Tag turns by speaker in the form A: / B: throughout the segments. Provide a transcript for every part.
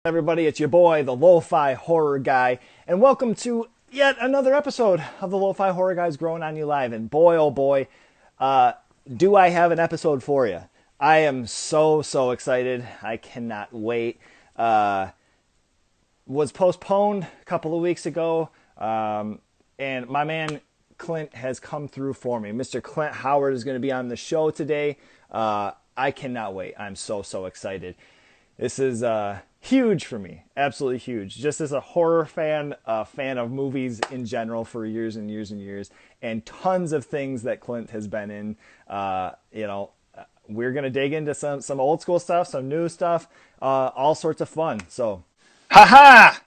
A: Everybody, it's your boy, the Lo-Fi Horror Guy, and welcome to yet another episode of the Lo-Fi Horror Guys Growing on You Live. And boy, oh boy, do I have an episode for you. I am so excited. I cannot wait. Was postponed a couple of weeks ago, and my man Clint has come through for me. Mr. Clint Howard is going to be on the show today. I cannot wait. I'm so excited. This is huge for me, absolutely huge. Just as a horror fan, a fan of movies in general for years and years and years, and tons of things that Clint has been in. We're gonna dig into some old school stuff, some new stuff, all sorts of fun. So, ha ha!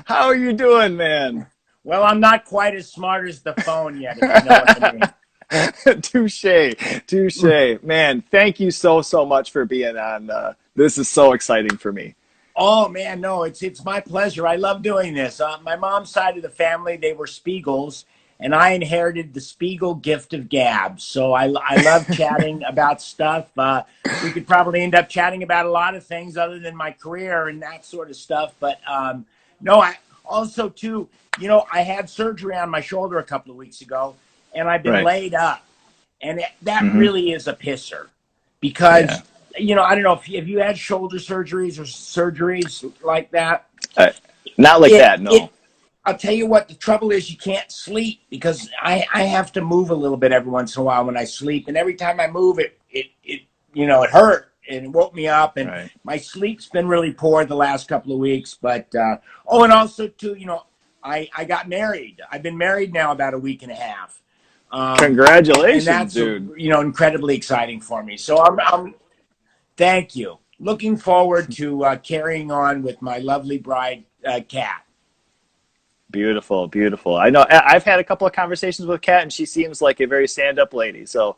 A: How are you doing, man?
B: Well, I'm not quite as smart as the phone yet, if you know what I mean.
A: Touche. Man, thank you so much for being on. This is so exciting for me.
B: Oh, man, no, it's my pleasure. I love doing this. My mom's side of the family, they were Spiegels, and I inherited the Spiegel gift of gab. So I love chatting about stuff. We could probably end up chatting about a lot of things other than my career and that sort of stuff. But no, I also, too, I had surgery on my shoulder a couple of weeks ago. And I've been laid up, and that really is a pisser because, I don't know if you had shoulder surgeries or surgeries like that.
A: Not like that, no.
B: I'll tell you what, the trouble is you can't sleep because I have to move a little bit every once in a while when I sleep. And every time I move, it hurt and it woke me up. And my sleep's been really poor the last couple of weeks. But, and also, too, I got married. I've been married now about a week and a half.
A: Congratulations,
B: and that's,
A: dude.
B: Incredibly exciting for me. So I'm thank you. Looking forward to carrying on with my lovely bride, Kat.
A: Beautiful. I know I've had a couple of conversations with Kat, and she seems like a very stand-up lady. So,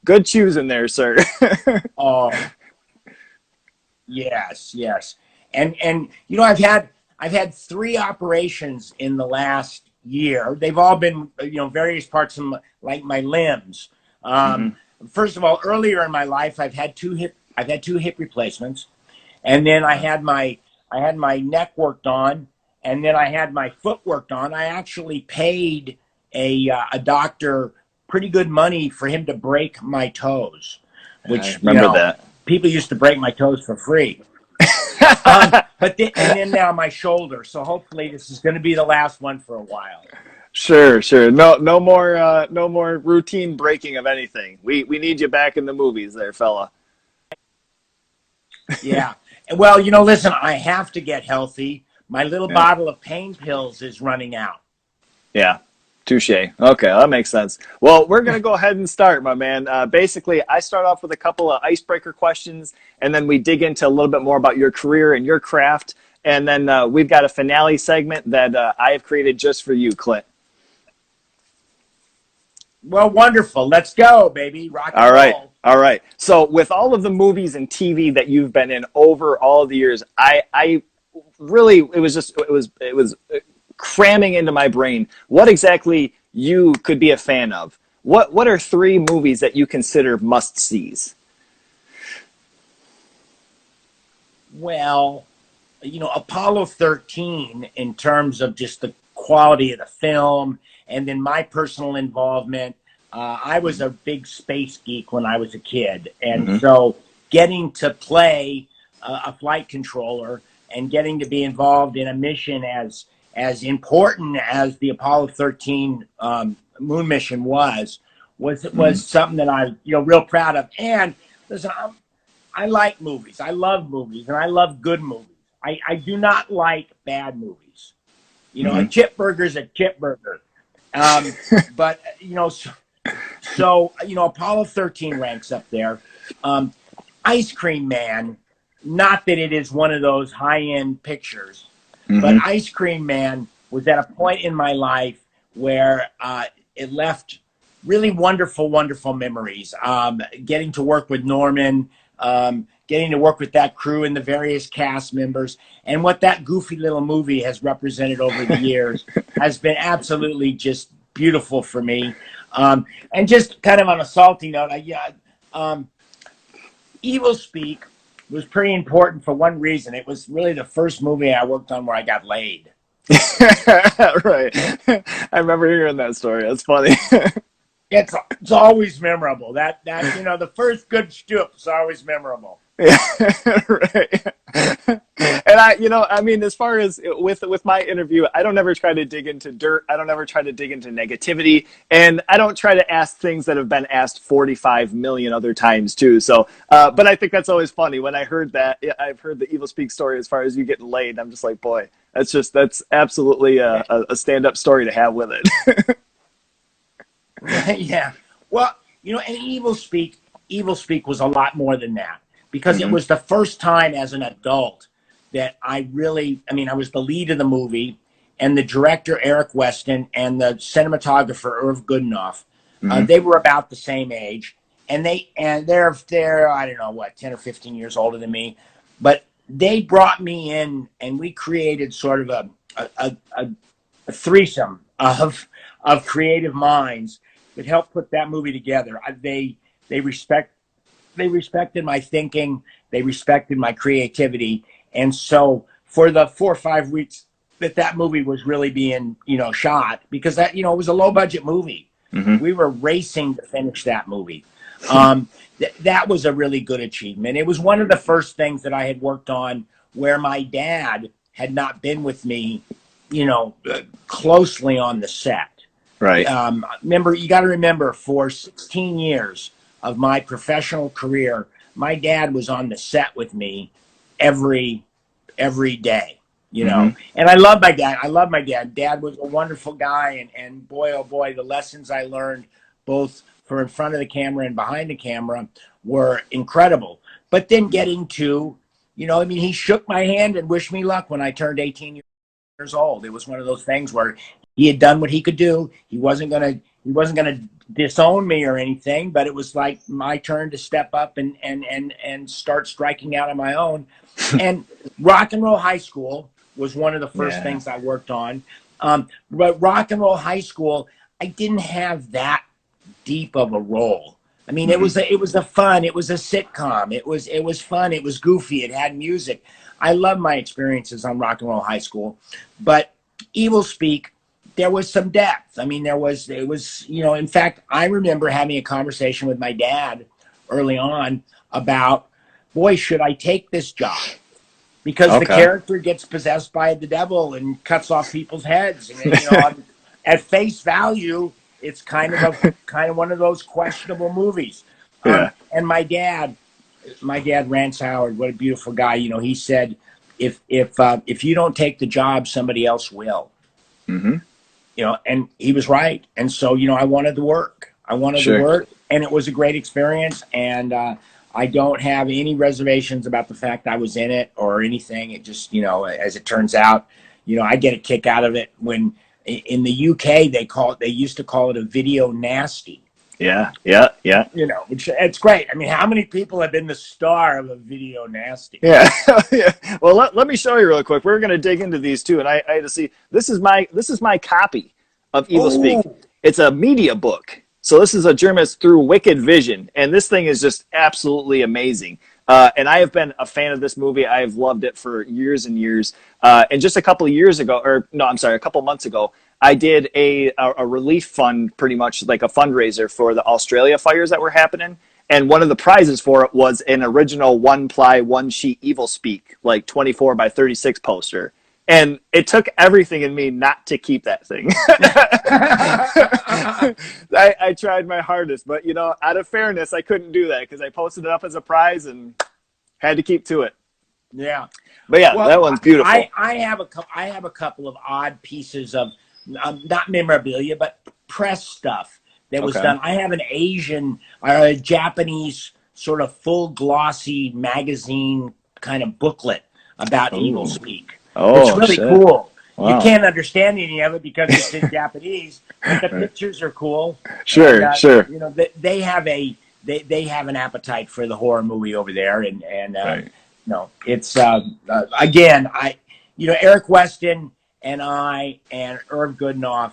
A: good choosing there, sir.
B: Oh, yes. And I've had 3 operations in the last year. They've all been, various parts of my limbs. First of all, earlier in my life, I've had two hip replacements, and then I had my neck worked on, and then I had my foot worked on. I actually paid a doctor pretty good money for him to break my toes, which
A: that
B: people used to break my toes for free. But then now my shoulder. So hopefully this is going to be the last one for a while.
A: Sure. No more routine breaking of anything. We need you back in the movies there, fella.
B: Yeah. Well, listen, I have to get healthy. My little bottle of pain pills is running out.
A: Yeah. Touche. Okay, that makes sense. Well, we're going to go ahead and start, my man. Basically, I start off with a couple of icebreaker questions, and then we dig into a little bit more about your career and your craft. And then we've got a finale segment that I have created just for you, Clint.
B: Well, wonderful. Let's go, baby. Rock and roll.
A: All right. So with all of the movies and TV that you've been in over all the years, I really, it was cramming into my brain what exactly you could be a fan of. What are 3 movies that you consider must-sees?
B: Well, Apollo 13 in terms of just the quality of the film and then my personal involvement. I was a big space geek when I was a kid. And so getting to play a flight controller and getting to be involved in a mission as important as the Apollo 13 moon mission was something that I real proud of. And listen, I like movies. I love movies, and I love good movies. I do not like bad movies. A chip burger's a chip burger. But so Apollo 13 ranks up there. Ice Cream Man, not that it is one of those high-end pictures. But Ice Cream Man was at a point in my life where it left really wonderful memories. Getting to work with Norman, getting to work with that crew and the various cast members, and what that goofy little movie has represented over the years has been absolutely just beautiful for me. And just kind of on a salty note, Evilspeak was pretty important for one reason. It was really the first movie I worked on where I got laid.
A: Right. I remember hearing that story. That's funny.
B: It's always memorable. That the first good stoop is always memorable.
A: Yeah, right. And I mean, as far as with my interview, I don't ever try to dig into dirt. I don't ever try to dig into negativity, and I don't try to ask things that have been asked 45 million other times too. So, but I think that's always funny when I heard that. I've heard the Evilspeak story as far as you getting laid. I'm just like, boy, that's absolutely a stand-up story to have with it.
B: Yeah. Well, and Evilspeak was a lot more than that, because it was the first time as an adult that I was the lead of the movie, and the director, Eric Weston, and the cinematographer, Irv Goodenough, they were about the same age, and they're, I don't know, what, 10 or 15 years older than me, but they brought me in, and we created sort of a threesome of creative minds that helped put that movie together. They respected my thinking, they respected my creativity, and so for the 4 or 5 weeks that movie was really being shot, because that it was a low budget movie, we were racing to finish that movie. That was a really good achievement. It was one of the first things that I had worked on where my dad had not been with me, closely on the set.
A: Right.
B: You got to remember, for 16 years of my professional career, my dad was on the set with me every day, and I love my dad. Dad was a wonderful guy, and boy, oh boy, the lessons I learned both for in front of the camera and behind the camera were incredible. But then getting to, he shook my hand and wished me luck when I turned 18 years old. It was one of those things where he had done what he could do. He wasn't gonna disown me or anything, but it was like my turn to step up and start striking out on my own. And Rock and Roll High School was one of the first things I worked on. But Rock and Roll High School, I didn't have that deep of a role. I mean, it was a fun. It was a sitcom. It was fun. It was goofy. It had music. I love my experiences on Rock and Roll High School, but Evilspeak, there was some depth. I mean, it was, in fact, I remember having a conversation with my dad early on about, boy, should I take this job? Because the character gets possessed by the devil and cuts off people's heads. And, at face value, it's kind of one of those questionable movies.
A: Yeah.
B: And my dad, Rance Howard, what a beautiful guy. He said, if you don't take the job, somebody else will. And he was right. And so, I wanted to work. And it was a great experience. And I don't have any reservations about the fact I was in it or anything. It just, as it turns out, I get a kick out of it when in the UK they used to call it a video nasty.
A: Yeah.
B: Which it's great. I mean, how many people have been the star of a video nasty?
A: Yeah. Yeah. Well, let me show you real quick. We're going to dig into these too, and I had to see. This is my copy of Evilspeak. It's a media book. So this is a German through Wicked Vision, and this thing is just absolutely amazing. And I have been a fan of this movie. I've loved it for years and years. And just a couple months ago, I did a relief fund, pretty much like a fundraiser for the Australia fires that were happening. And one of the prizes for it was an original 1-ply, 1-sheet Evilspeak, like 24 by 36 poster. And it took everything in me not to keep that thing. I tried my hardest, but out of fairness, I couldn't do that because I posted it up as a prize and had to keep to it.
B: Yeah,
A: but that one's beautiful.
B: I have a couple of odd pieces of not memorabilia, but press stuff that was done. I have an Asian or a Japanese sort of full glossy magazine kind of booklet about Evilspeak. It's really cool. Wow. You can't understand any of it because it's in Japanese, but the pictures are cool.
A: Sure.
B: They have an appetite for the horror movie over there, and it's again, Eric Weston and I and Irv Goodenough,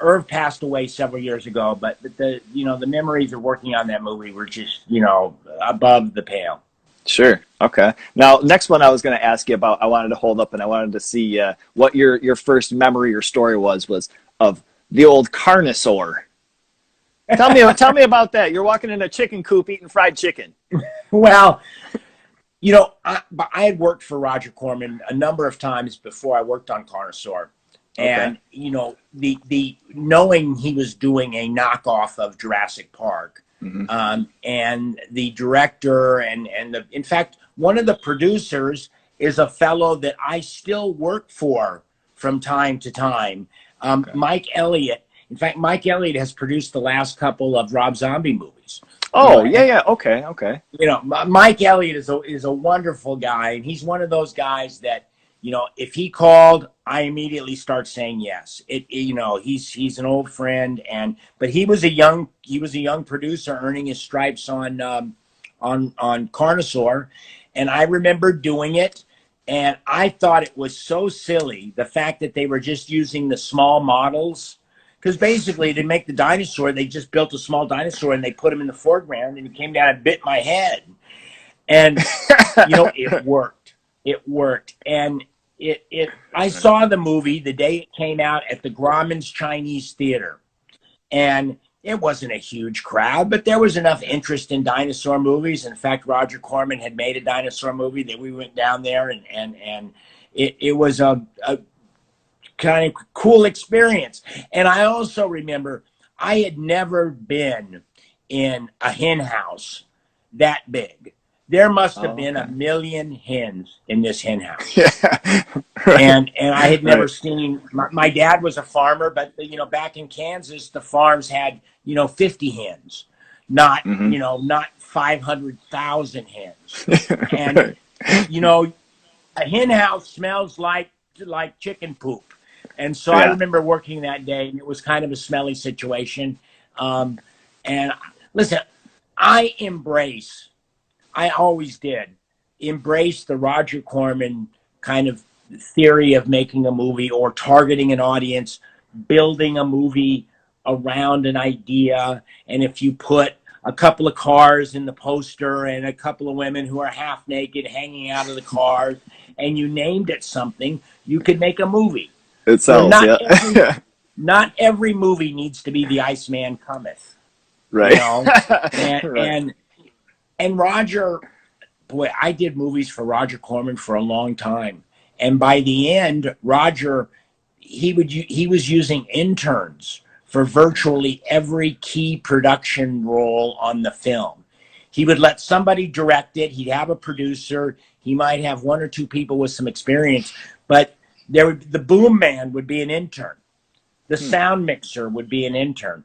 B: Irv passed away several years ago, but the the memories of working on that movie were just above the pale.
A: Sure. Okay. Now, next one I was going to ask you about, I wanted to hold up and I wanted to see what your first memory or story was of the old Carnosaur. Tell me about that. You're walking in a chicken coop eating fried chicken.
B: Well, I had worked for Roger Corman a number of times before I worked on Carnosaur. And, the knowing he was doing a knockoff of Jurassic Park, and the director in fact, one of the producers is a fellow that I still work for from time to time, Mike Elliott. In fact, Mike Elliott has produced the last couple of Rob Zombie movies.
A: Oh, yeah. Okay.
B: Mike Elliott is a wonderful guy, and he's one of those guys that, if he called, I immediately start saying yes. He's an old friend, but he was a young producer earning his stripes on Carnosaur, and I remember doing it, and I thought it was so silly, the fact that they were just using the small models. Because basically, to make the dinosaur, they just built a small dinosaur and they put him in the foreground, and he came down and bit my head. And it worked. It worked. And I saw the movie the day it came out at the Grauman's Chinese Theater, and it wasn't a huge crowd, but there was enough interest in dinosaur movies. In fact, Roger Corman had made a dinosaur movie that we went down there, and it was a kind of cool experience. And I also remember I had never been in a hen house that big. There must have been 1 million hens in this hen house.
A: Yeah. Right.
B: And I had never seen, my dad was a farmer, but back in Kansas, the farms had 50 hens, not 500,000 hens. And a hen house smells like chicken poop. And so I remember working that day, and it was kind of a smelly situation. And listen, I always did embrace the Roger Corman kind of theory of making a movie or targeting an audience, building a movie around an idea. And if you put a couple of cars in the poster and a couple of women who are half naked hanging out of the cars, and you named it something, you could make a movie.
A: It sounds,
B: not every movie needs to be The Iceman Cometh.
A: Right.
B: And Roger, boy, I did movies for Roger Corman for a long time. And by the end, Roger, he was using interns for virtually every key production role on the film. He would let somebody direct it. He'd have a producer. He might have one or two people with some experience, but the boom man would be an intern. The sound mixer would be an intern.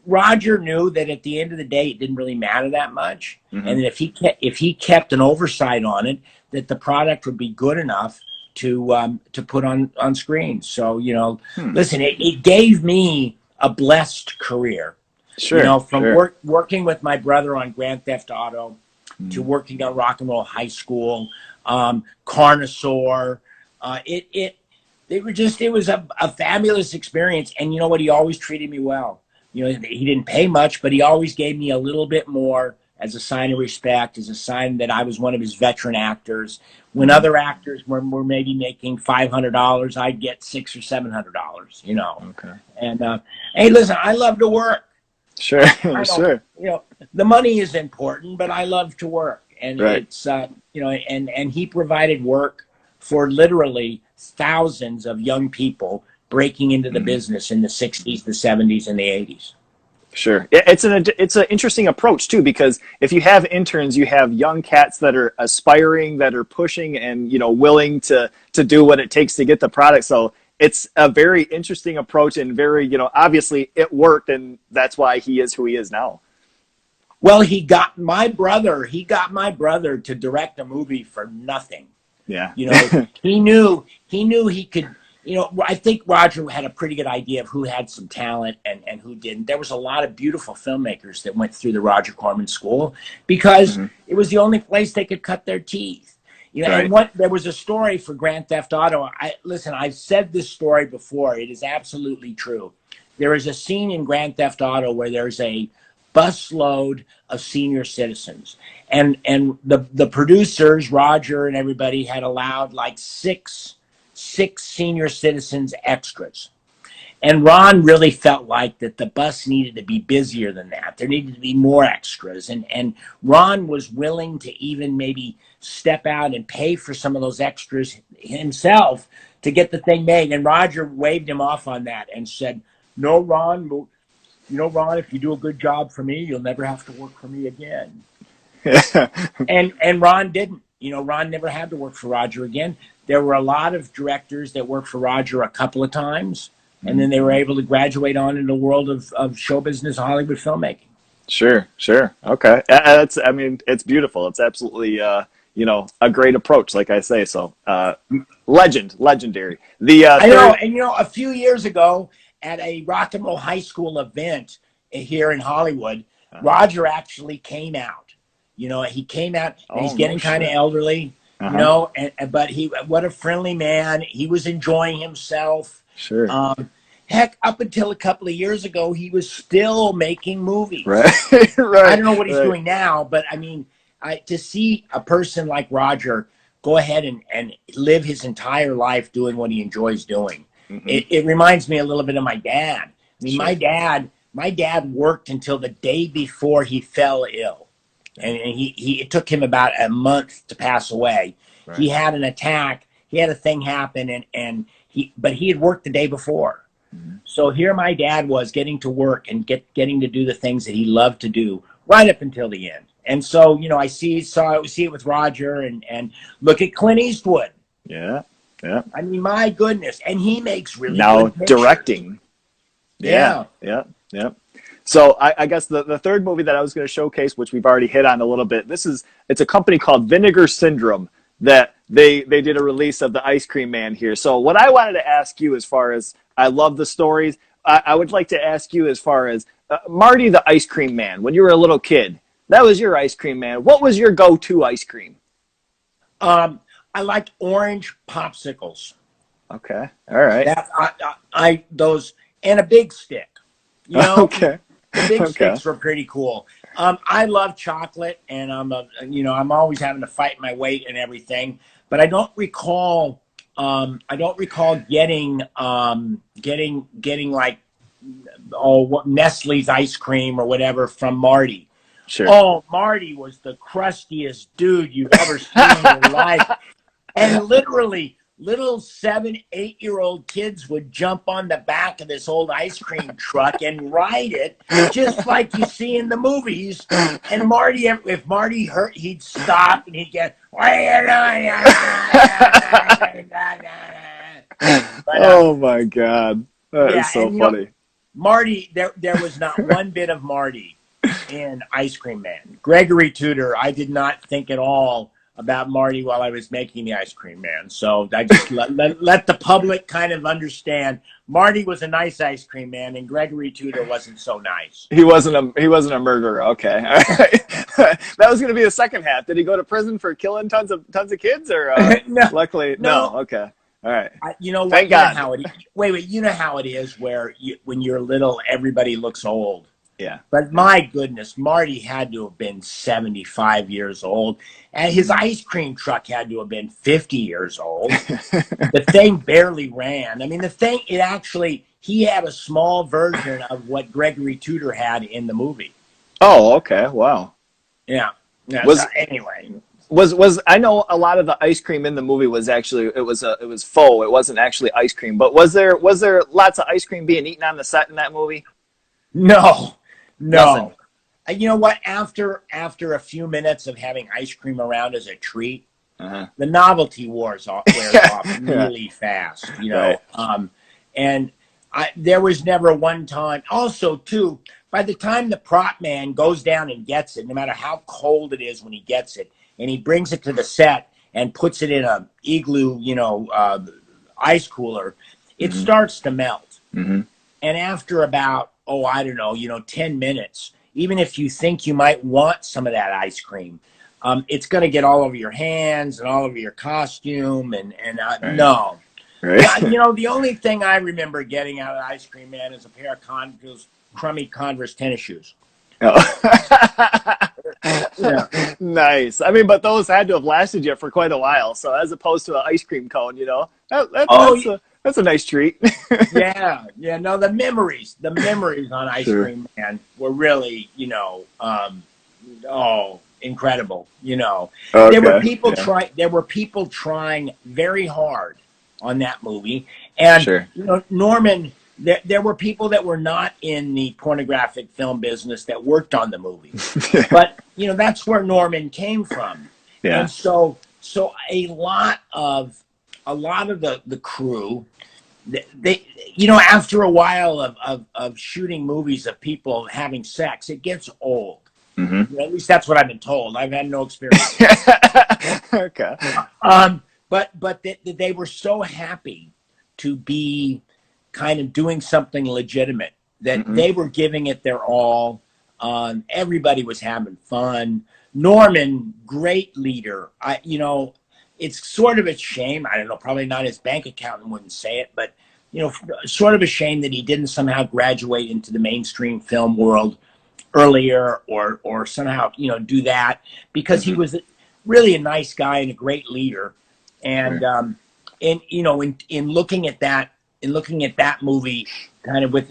B: Roger knew that at the end of the day, it didn't really matter that much, and that if he kept an oversight on it, that the product would be good enough to put on screen. So listen, it gave me a blessed career.
A: Sure.
B: From working with my brother on Grand Theft Auto to working on Rock and Roll High School, Carnosaur. It was a fabulous experience. And you know what? He always treated me well. He didn't pay much, but he always gave me a little bit more as a sign of respect, as a sign that I was one of his veteran actors. When other actors were maybe making $500, I'd get $600 or $700.
A: Okay.
B: And hey, listen, I love to work.
A: Sure. Sure.
B: The money is important, but I love to work, and
A: right.
B: It's and he provided work for literally thousands of young people breaking into the business in the 60s, the 70s, and the 80s.
A: Sure. It's an interesting approach too, because if you have interns, you have young cats that are aspiring, that are pushing and willing to do what it takes to get the product. So it's a very interesting approach, and very obviously it worked, and that's why he is who he is now.
B: Well, he got my brother to direct a movie for nothing.
A: Yeah.
B: He knew he could. I think Roger had a pretty good idea of who had some talent and who didn't. There was a lot of beautiful filmmakers that went through the Roger Corman School because it was the only place they could cut their teeth.
A: Right.
B: And there was a story for Grand Theft Auto. I've said this story before. It is absolutely true. there is a scene in Grand Theft Auto where there's a busload of senior citizens, and the producers, Roger and everybody, had allowed like six senior citizens extras. And Ron really felt like that the bus needed to be busier than that. There needed to be more extras. And Ron was willing to even maybe step out and pay for some of those extras himself to get the thing made. And Roger waved him off on that and said, no, Ron, Ron, if you do a good job for me, you'll never have to work for me again. and Ron didn't. Ron never had to work for Roger again. There were a lot of directors that worked for Roger a couple of times, and then they were able to graduate on into the world of show business, Hollywood filmmaking.
A: Sure. Okay. It's beautiful. It's absolutely, a great approach, like I say. So, legendary.
B: I know, and a few years ago at a rock and roll high school event here in Hollywood, Roger actually came out. He came out, and he's getting kind of elderly, but what a friendly man. He was enjoying himself.
A: Sure.
B: Heck, up until a couple of years ago, he was still making movies.
A: Right.
B: I don't know what he's doing now, but to see a person like Roger go ahead and live his entire life doing what he enjoys doing, it reminds me a little bit of my dad. My dad worked until the day before he fell ill, and it took him about a month to pass away. Right. He had an attack. He had a thing happen, but he had worked the day before. So here my dad was getting to work and getting to do the things that he loved to do right up until the end. And so, I see it with Roger, and look at Clint Eastwood.
A: Yeah.
B: My goodness. And he makes really
A: now
B: good pictures.
A: Directing. Yeah. So I guess the third movie that I was going to showcase, which we've already hit on a little bit, it's a company called Vinegar Syndrome that they did a release of the Ice Cream Man here. So what I wanted to ask you, as far as I love the stories, I would like to ask you, as far as Marty the Ice Cream Man, when you were a little kid, that was your ice cream man. What was your go-to ice cream?
B: I liked orange popsicles.
A: Okay, all right.
B: Those, and a big stick.
A: Okay.
B: The big sticks were pretty cool. I love chocolate, and I'm always having to fight my weight and everything. But I don't recall getting like Nestle's ice cream or whatever from Marty.
A: Sure.
B: Oh, Marty was the crustiest dude you've ever seen in your life, and literally, little 7-8-year-old kids would jump on the back of this old ice cream truck and ride it, just like you see in the movies. And Marty, if Marty hurt, he'd stop and he'd get, "What are you doing?"
A: Oh my God, that is so funny.
B: Marty, there was not one bit of Marty in Ice Cream Man. Gregory Tudor, I did not think at all about Marty while I was making the Ice Cream Man. So I just let the public kind of understand Marty was a nice ice cream man, and Gregory Tudor wasn't so nice.
A: He wasn't a murderer. Okay, all right. That was going to be the second half. Did he go to prison for killing tons of kids, or
B: no,
A: luckily no? Okay, all right.
B: You know what?
A: Thank God.
B: Wait. You know how it is where when you're little, everybody looks old.
A: Yeah.
B: But my goodness, Marty had to have been 75 years old, and his ice cream truck had to have been 50 years old. The thing barely ran. He had a small version of what Gregory Tudor had in the movie.
A: Oh, okay. Wow.
B: Yeah. Anyway.
A: Was I know a lot of the ice cream in the movie was actually it was faux. It wasn't actually ice cream. But was there lots of ice cream being eaten on the set in that movie?
B: No.
A: Nothing.
B: You know what? After a few minutes of having ice cream around as a treat, the novelty wears off really fast. Right. And there was never one time. Also, too, by the time the prop man goes down and gets it, no matter how cold it is when he gets it, and he brings it to the set and puts it in a igloo, ice cooler, it starts to melt. Mm-hmm. And after about 10 minutes, even if you think you might want some of that ice cream, it's going to get all over your hands and all over your costume. And
A: right.
B: No.
A: Right.
B: Yeah, the only thing I remember getting out of Ice Cream Man is a pair of those crummy Converse tennis shoes.
A: Oh.
B: Yeah.
A: Nice. I mean, but those had to have lasted you for quite a while. So as opposed to an ice cream cone,
B: Oh,
A: that's a nice treat.
B: yeah, yeah. No, the memories on Ice
A: Sure.
B: Cream Man were really, oh, incredible. There were
A: Okay.
B: people
A: Yeah.
B: trying very hard on that movie, and
A: Sure.
B: Norman. There were people that were not in the pornographic film business that worked on the movie, but that's where Norman came from,
A: Yeah.
B: and so a lot of the crew, they after a while of shooting movies of people having sex, it gets old.
A: Mm-hmm.
B: At least that's what I've been told. I've had no experience.
A: Okay.
B: But they were so happy to be kind of doing something legitimate that they were giving it their all. Everybody was having fun. Norman, great leader. It's sort of a shame. I don't know, probably not his bank accountant wouldn't say it, but sort of a shame that he didn't somehow graduate into the mainstream film world earlier, or somehow do that, because he was really a nice guy and a great leader. And
A: Sure.
B: in looking at that movie, kind of with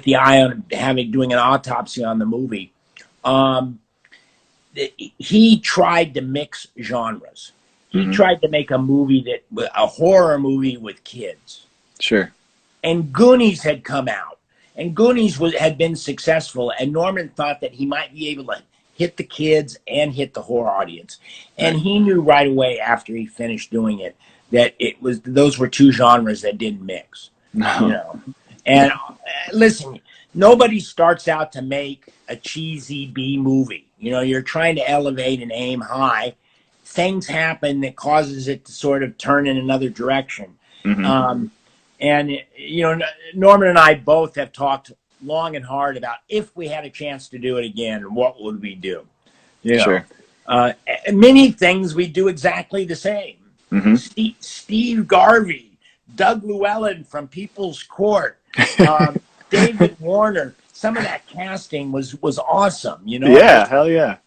B: the eye on doing an autopsy on the movie, he tried to mix genres. He tried to make a horror movie with kids.
A: Sure.
B: And Goonies had come out, and Goonies had been successful, and Norman thought that he might be able to hit the kids and hit the horror audience. And he knew right away after he finished doing it that those were two genres that didn't mix.
A: No.
B: And listen, nobody starts out to make a cheesy B movie. You're trying to elevate and aim high. Things happen that causes it to sort of turn in another direction.
A: Mm-hmm.
B: And Norman and I both have talked long and hard about, if we had a chance to do it again, what would we do?
A: Sure.
B: Many things we do exactly the same.
A: Mm-hmm.
B: Steve Garvey, Doug Llewellyn from People's Court, David Warner. Some of that casting was awesome.
A: Yeah. Hell yeah.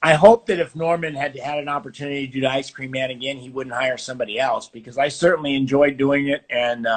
B: I hope that if Norman had an opportunity to do the Ice Cream Man again, he wouldn't hire somebody else, because I certainly enjoyed doing it. And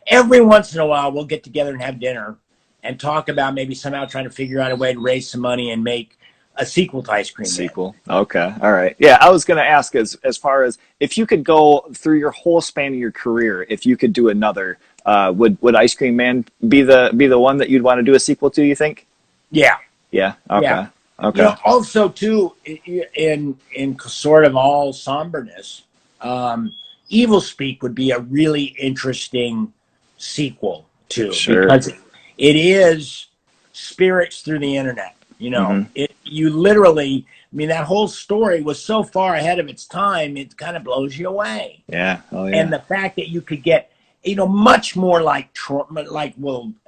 B: every once in a while, we'll get together and have dinner and talk about maybe somehow trying to figure out a way to raise some money and make a sequel to Ice Cream Man.
A: Sequel. Okay. All right. Yeah, I was going to ask as far as if you could go through your whole span of your career, if you could do another, would Ice Cream Man be the one that you'd want to do a sequel to, you think?
B: Yeah.
A: Yeah. Okay.
B: Yeah.
A: Okay.
B: Also, too, in sort of all somberness, Evilspeak would be a really interesting sequel too, because it is spirits through the internet. You literally, that whole story was so far ahead of its time, it kind of blows you away.
A: Yeah. Oh yeah.
B: And the fact that you could get, much more like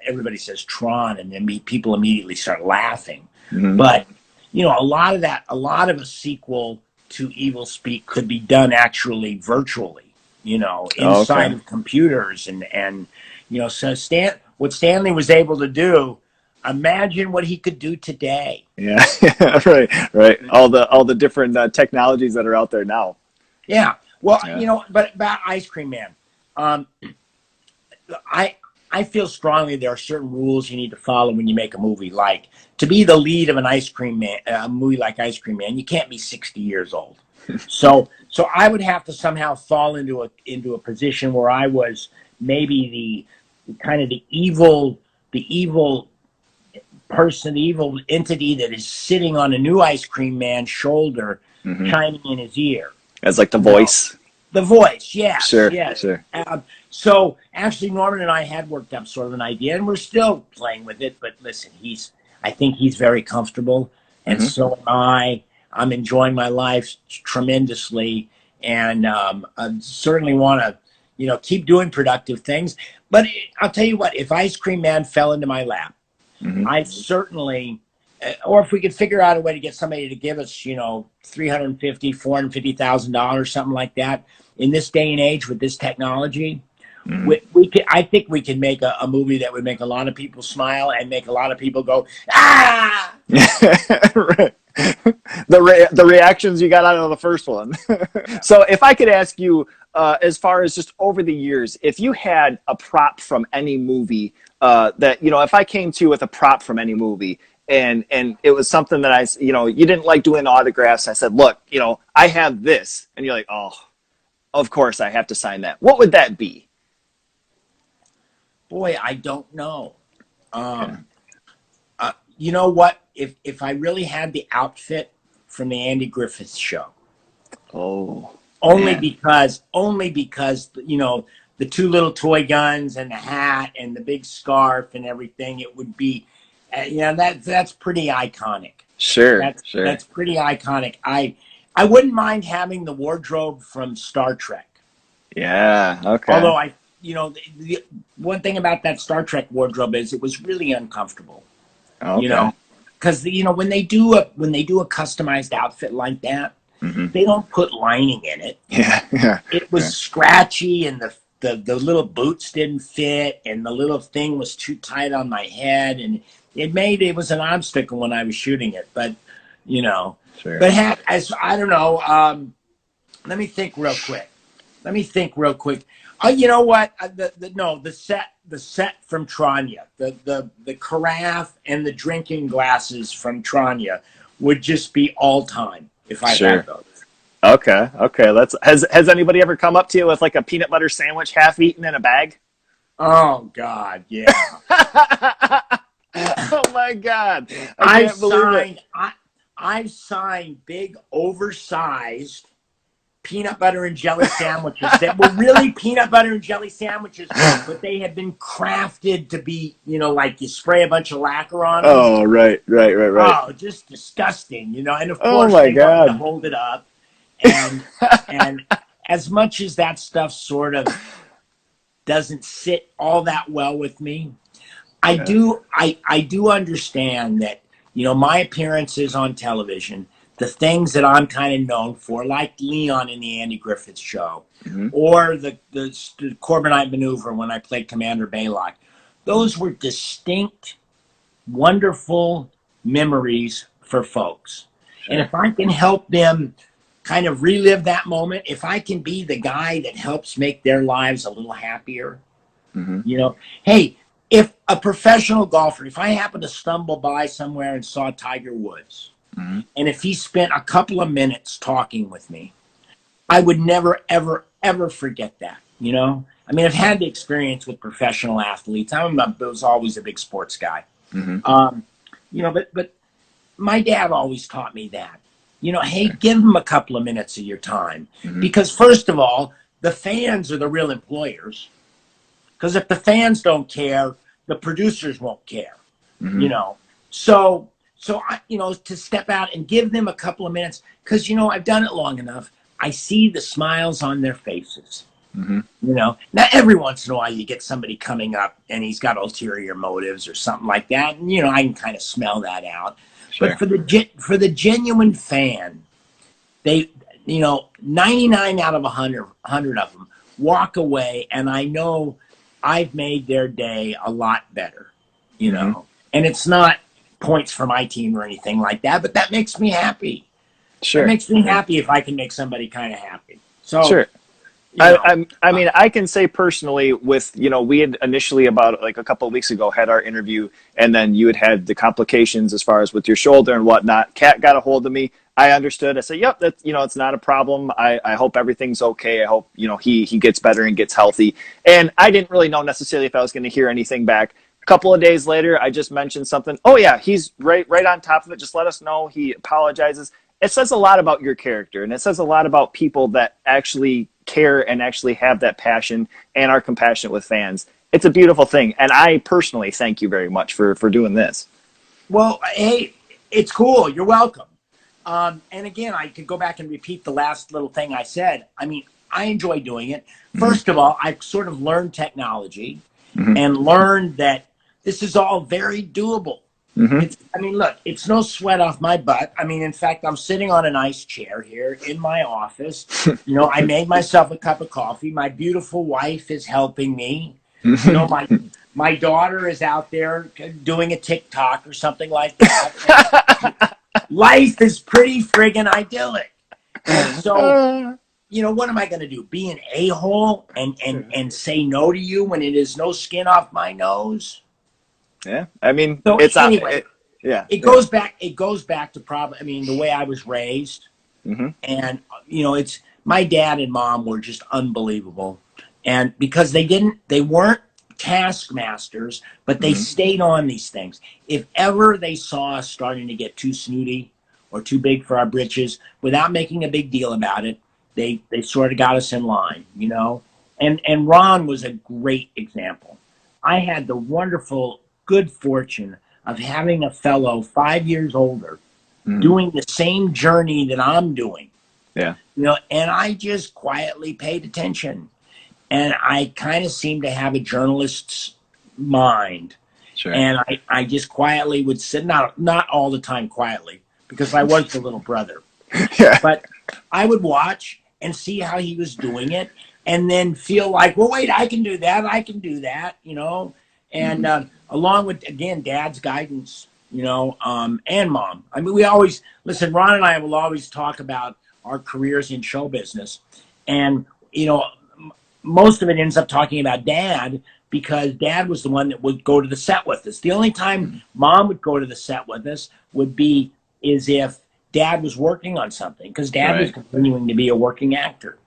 B: everybody says Tron, and then people immediately start laughing. But a lot of a sequel to Evilspeak could be done actually virtually, inside of computers, and so what Stanley was able to do, imagine what he could do today.
A: Yeah. Right. All the different technologies that are out there now.
B: Yeah. Well, but about Ice Cream Man, I feel strongly there are certain rules you need to follow when you make a movie. Like, to be the lead of a movie like Ice Cream Man, you can't be 60 years old. So I would have to somehow fall into a position where I was maybe the evil person, the evil entity that is sitting on a new Ice Cream Man's shoulder, chiming in his ear.
A: As like the voice.
B: The voice, yes.
A: Sure.
B: Yes.
A: Sure.
B: So actually, Norman and I had worked up sort of an idea, and we're still playing with it. But listen, I think he's very comfortable, and so am I. I'm enjoying my life tremendously, and I certainly want to, keep doing productive things. But I'll tell you what: if Ice Cream Man fell into my lap, I certainly or if we could figure out a way to get somebody to give us, $350,000, something like that, in this day and age with this technology, I think we can make a movie that would make a lot of people smile and make a lot of people go, ah!
A: Right. The reactions you got out of the first one. So if I could ask you, as far as just over the years, if you had a prop from any movie, that, if I came to you with a prop from any movie, and it was something that you didn't like doing autographs, I said, look, I have this, and you're like, oh, of course I have to sign that. What would that be?
B: Boy, I don't know. You know what? If I really had the outfit from the Andy Griffith Show, only because the two little toy guns and the hat and the big scarf and everything, it would be, that's pretty iconic.
A: Sure,
B: that's pretty iconic. I wouldn't mind having the wardrobe from Star Trek.
A: Yeah. Okay.
B: Although the one thing about that Star Trek wardrobe is it was really uncomfortable.
A: Okay.
B: Because when they do a customized outfit like that, they don't put lining in it.
A: Yeah.
B: It was scratchy, and the little boots didn't fit, and the little thing was too tight on my head, and it was an obstacle when I was shooting it. But
A: Sure.
B: But I don't know. Let me think real quick. You know what? The set from Tranya, the carafe and the drinking glasses from Tranya would just be all time if I had those.
A: Okay. Has anybody ever come up to you with like a peanut butter sandwich half eaten in a bag?
B: Oh God, yeah.
A: Oh my God, I can't believe it.
B: I've signed big oversized peanut butter and jelly sandwiches that were really peanut butter and jelly sandwiches, but they had been crafted to be, like you spray a bunch of lacquer on them.
A: Oh, right.
B: Oh, just disgusting, and of course
A: my
B: they
A: God.
B: wanted to hold it up. And as much as that stuff sort of doesn't sit all that well with me, I do understand that, my appearances on television, the things that I'm kind of known for, like Leon in the Andy Griffith Show, or the Corbinite Maneuver when I played Commander Baylock, those were distinct, wonderful memories for folks. Sure. And if I can help them kind of relive that moment, if I can be the guy that helps make their lives a little happier, hey, if a professional golfer, if I happen to stumble by somewhere and saw Tiger Woods, and if he spent a couple of minutes talking with me, I would never, ever, ever forget that, I mean, I've had the experience with professional athletes. I was always a big sports guy. But my dad always taught me that, hey, give them a couple of minutes of your time. Because first of all, the fans are the real employers. Because if the fans don't care, the producers won't care, So I, to step out and give them a couple of minutes, because, I've done it long enough. I see the smiles on their faces. Now every once in a while you get somebody coming up and he's got ulterior motives or something like that. And, I can kind of smell that out. Sure. But for the genuine fan, they, 99 out of 100 of them walk away, and I know I've made their day a lot better, and it's not points for my team or anything like that, but that makes me happy. Sure. It makes me happy if I can make somebody kind of happy. So,
A: sure. I mean, I can say personally with, we had initially about like a couple of weeks ago had our interview, and then you had the complications as far as with your shoulder and whatnot. Kat got a hold of me. I understood. I said, yep, that's, it's not a problem. I hope everything's okay. I hope, he gets better and gets healthy. And I didn't really know necessarily if I was going to hear anything back. A couple of days later, I just mentioned something. Oh yeah, he's right on top of it. Just let us know. He apologizes. It says a lot about your character, and it says a lot about people that actually care and actually have that passion and are compassionate with fans. It's a beautiful thing. And I personally thank you very much for doing this.
B: Well, hey, it's cool. You're welcome. And again, I could go back and repeat the last little thing I said. I mean, I enjoy doing it. First of all, I've sort of learned technology and learned that this is all very doable. I mean, look, it's no sweat off my butt. I mean, in fact, I'm sitting on a nice chair here in my office. You know, I made myself a cup of coffee. My beautiful wife is helping me. You know, my daughter is out there doing a TikTok or something like that. Life is pretty friggin' idyllic. And so, you know, what am I going to do? Be an a-hole and say no to you when it is no skin off my nose?
A: Yeah, I mean,
B: So
A: it's
B: anyway,
A: yeah,
B: it goes back. It goes back to probably. I mean, the way I was raised, and you know, it's my dad and mom were just unbelievable, and because they weren't taskmasters, but they stayed on these things. If ever they saw us starting to get too snooty or too big for our britches, without making a big deal about it, they sort of got us in line, you know. And Ron was a great example. I had the wonderful good fortune of having a fellow 5 years older doing the same journey that I'm doing.
A: yeah,
B: You know, and I just quietly paid attention. And I kind of seemed to have a journalist's mind.
A: sure.
B: And I just quietly would sit, not all the time quietly, because I was the little brother.
A: Yeah,
B: But I would watch and see how he was doing it, and then feel like, well, wait, I can do that, you know. And along with, again, Dad's guidance, you know, and Mom. I mean, we always, listen, Ron and I will always talk about our careers in show business. And, you know, most of it ends up talking about Dad, because Dad was the one that would go to the set with us. The only time Mom would go to the set with us would be is if Dad was working on something, because Dad was continuing to be a working actor.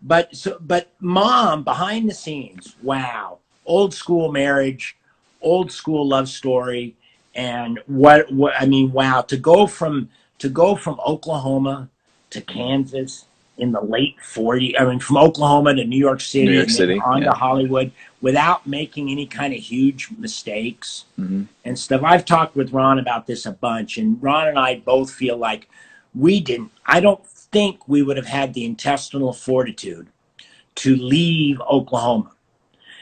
B: But Mom, behind the scenes, wow, old school marriage, old school love story, and what I mean, wow, to go from Oklahoma to Kansas in the late 40s, I mean, from Oklahoma to New York City, and then on to Hollywood without making any kind of huge mistakes and stuff. I've talked with Ron about this a bunch, and Ron and I both feel like I don't think we would have had the intestinal fortitude to leave Oklahoma.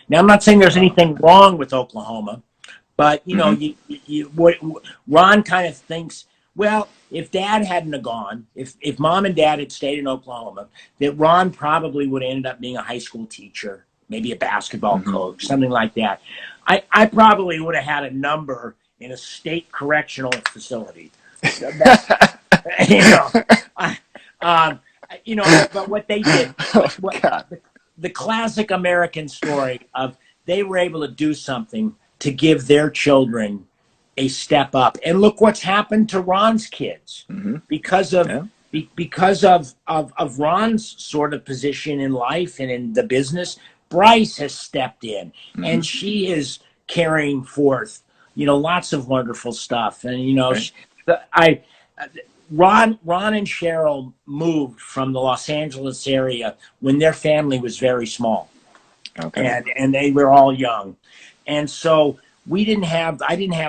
B: Now, I'm not saying there's anything wrong with Oklahoma, but, you know, Ron kind of thinks, well, if Dad hadn't have gone, if Mom and Dad had stayed in Oklahoma, that Ron probably would have ended up being a high school teacher, maybe a basketball coach, something like that. I probably would have had a number in a state correctional facility. You know, but what they did, the classic American story of they were able to do something to give their children a step up. And look what's happened to Ron's kids because of Ron's sort of position in life and in the business. Bryce has stepped in, and she is carrying forth, you know, lots of wonderful stuff. And you know, Ron and Cheryl moved from the Los Angeles area when their family was very small, and they were all young, and so I didn't have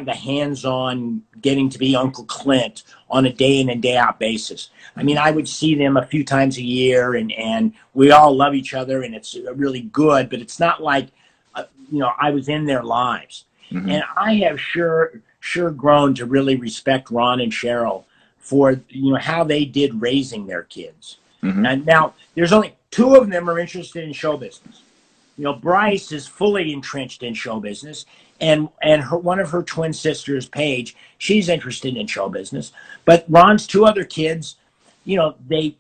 B: the hands-on getting to be Uncle Clint on a day in and day out basis. I mean, I would see them a few times a year, and we all love each other, and it's really good. But it's not like you know, I was in their lives, and I have sure grown to really respect Ron and Cheryl for, you know, how they did raising their kids. And now there's only two of them are interested in show business. You know, Bryce is fully entrenched in show business, and one of her twin sisters, Paige, she's interested in show business. But Ron's two other kids, you know, they've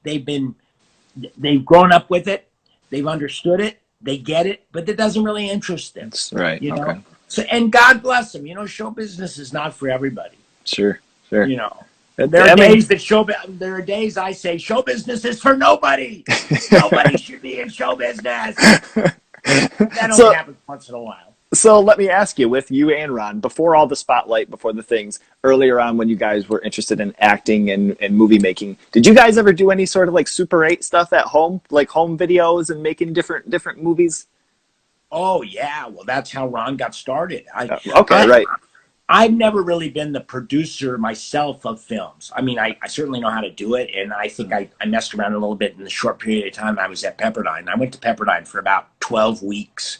B: grown up with it, they've understood it, they get it, but it doesn't really interest them.
A: That's right.
B: You know, so, and God bless them. You know, show business is not for everybody.
A: Sure.
B: You know. There are days I say show business is for nobody. Nobody should be in show business. That only happens once in a while.
A: So let me ask you, with you and Ron, before all the spotlight, before the things, earlier on when you guys were interested in acting and movie making, did you guys ever do any sort of like Super 8 stuff at home, like home videos and making different movies?
B: Oh, yeah. Well, that's how Ron got started.
A: Right.
B: I've never really been the producer myself of films. I mean, I certainly know how to do it, and I think I messed around a little bit in the short period of time I was at Pepperdine. I went to Pepperdine for about 12 weeks.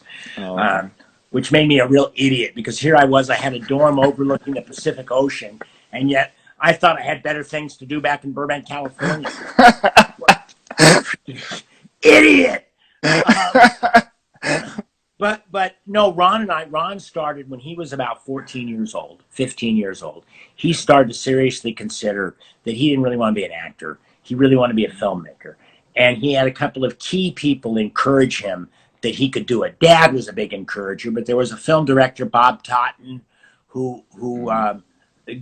B: which made me a real idiot because here I was, I had a dorm overlooking the Pacific Ocean, and yet I thought I had better things to do back in Burbank, California. Idiot! But no, Ron started when he was about 14 years old, 15 years old. He started to seriously consider that he didn't really want to be an actor. He really wanted to be a filmmaker. And he had a couple of key people encourage him that he could do it. Dad was a big encourager, but there was a film director, Bob Totten, who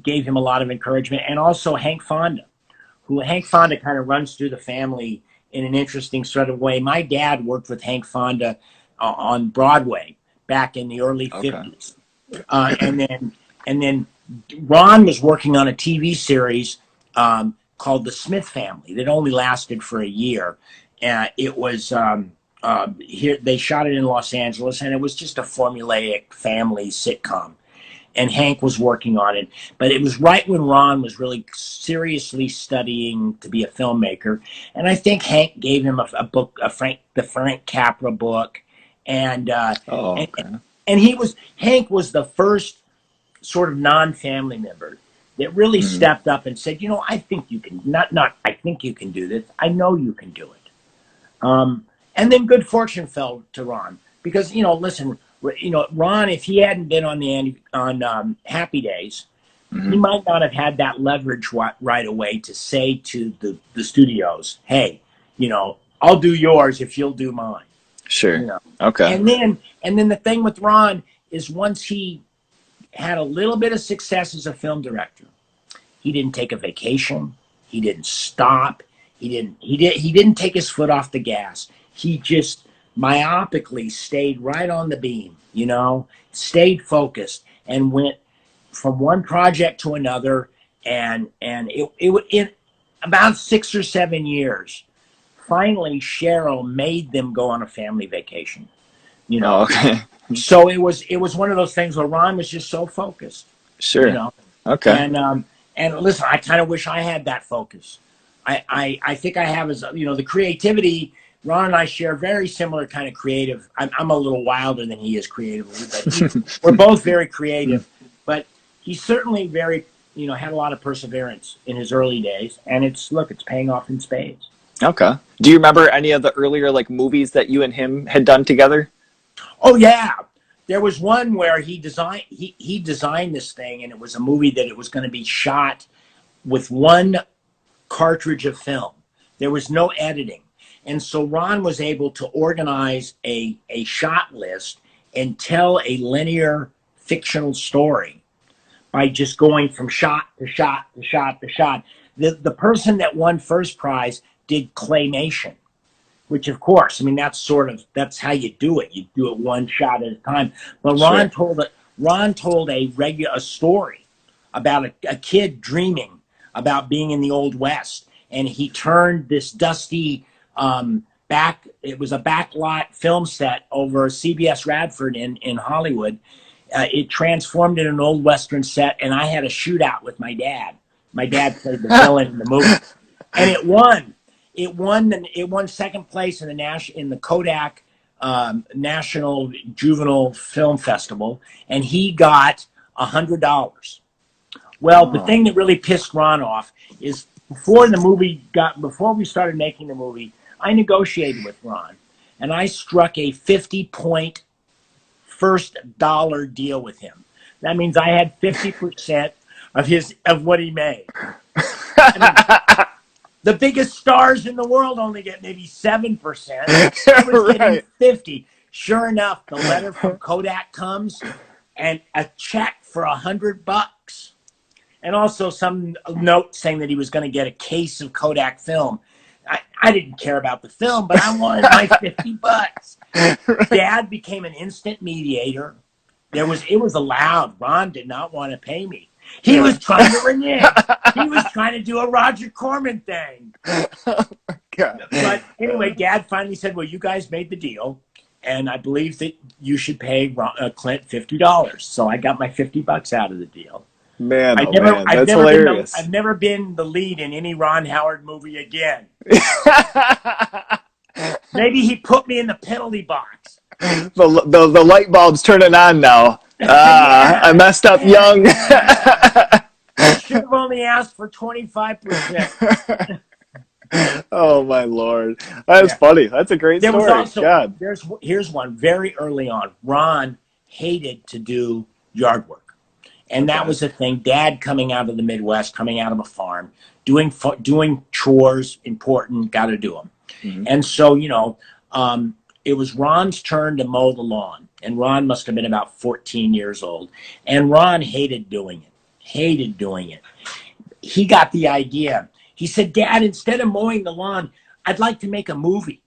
B: gave him a lot of encouragement, and also Hank Fonda, Hank Fonda kind of runs through the family in an interesting sort of way. My dad worked with Hank Fonda on Broadway back in the early 50s. And then Ron was working on a TV series called The Smith Family that only lasted for a year. It was here, they shot it in Los Angeles, and it was just a formulaic family sitcom. And Hank was working on it. But it was right when Ron was really seriously studying to be a filmmaker. And I think Hank gave him a book, the Frank Capra book. And Hank was the first sort of non-family member that really stepped up and said, you know, I think you can, I think you can do this. I know you can do it. And then good fortune fell to Ron because, you know, listen, you know, Ron, if he hadn't been on Happy Days, he might not have had that leverage right away to say to the studios, hey, you know, I'll do yours if you'll do mine.
A: Sure.
B: You know?
A: Okay.
B: And then the thing with Ron is once he had a little bit of success as a film director, he didn't take a vacation. He didn't stop. He didn't take his foot off the gas. He just myopically stayed right on the beam, you know, stayed focused and went from one project to another. And in about 6 or 7 years, finally Cheryl made them go on a family vacation, you know.
A: Oh, okay.
B: So it was one of those things where Ron was just so focused.
A: Sure.
B: You know?
A: Okay.
B: And listen, I kind of wish I had that focus. I think I have, as you know, the creativity. Ron and I share very similar kind of creative. I'm a little wilder than he is creatively, but we're both very creative. But he's certainly very, you know, had a lot of perseverance in his early days, and it's paying off in spades.
A: Okay. Do you remember any of the earlier like movies that you and him had done together?
B: Oh yeah, there was one where he designed this thing, and it was a movie that it was going to be shot with one cartridge of film. There was no editing. And so Ron was able to organize a shot list and tell a linear fictional story by just going from shot to shot to shot to shot. The person that won first prize did claymation, which of course, I mean, that's how you do it. You do it one shot at a time. But Ron told a story about a kid dreaming about being in the Old West. And he turned this dusty, it was a backlot film set over CBS Radford in Hollywood. It transformed in an old Western set, and I had a shootout with my dad. My dad played the villain in the movie, and it won. It won second place in the Kodak National Juvenile Film Festival, and he got $100. Well, the thing that really pissed Ron off is before we started making the movie, I negotiated with Ron, and I struck a 50-point first dollar deal with him. That means I had 50% of what he made. I mean, the biggest stars in the world only get maybe 7%. I was getting 50. Sure enough, the letter from Kodak comes, and a check for $100, and also some note saying that he was going to get a case of Kodak film. I didn't care about the film, but I wanted my $50. Right. Dad became an instant mediator. It was allowed. Ron did not want to pay me. He was trying to renege. He was trying to do a Roger Corman thing. Oh my God. But anyway, Dad finally said, well, you guys made the deal, and I believe that you should pay Clint $50. So I got my $50 out of the deal.
A: Man, that's hilarious.
B: I've never been the lead in any Ron Howard movie again. Maybe he put me in the penalty box.
A: The light bulb's turning on now.
B: Yeah,
A: I messed up young.
B: yeah. I should have only asked for 25%.
A: Oh my Lord, that's
B: Yeah.
A: funny. That's a great
B: There was
A: story.
B: also
A: God.
B: here's one very early on. Ron hated to do yard work, and that
A: Okay.
B: was the thing. Dad coming out of the Midwest, coming out of a farm, doing chores, important, got to do them.
A: Mm-hmm.
B: And so it was Ron's turn to mow the lawn, and Ron must have been about 14 years old, and Ron hated doing it. Hated doing it. He got the idea. He said, "Dad, instead of mowing the lawn, I'd like to make a movie."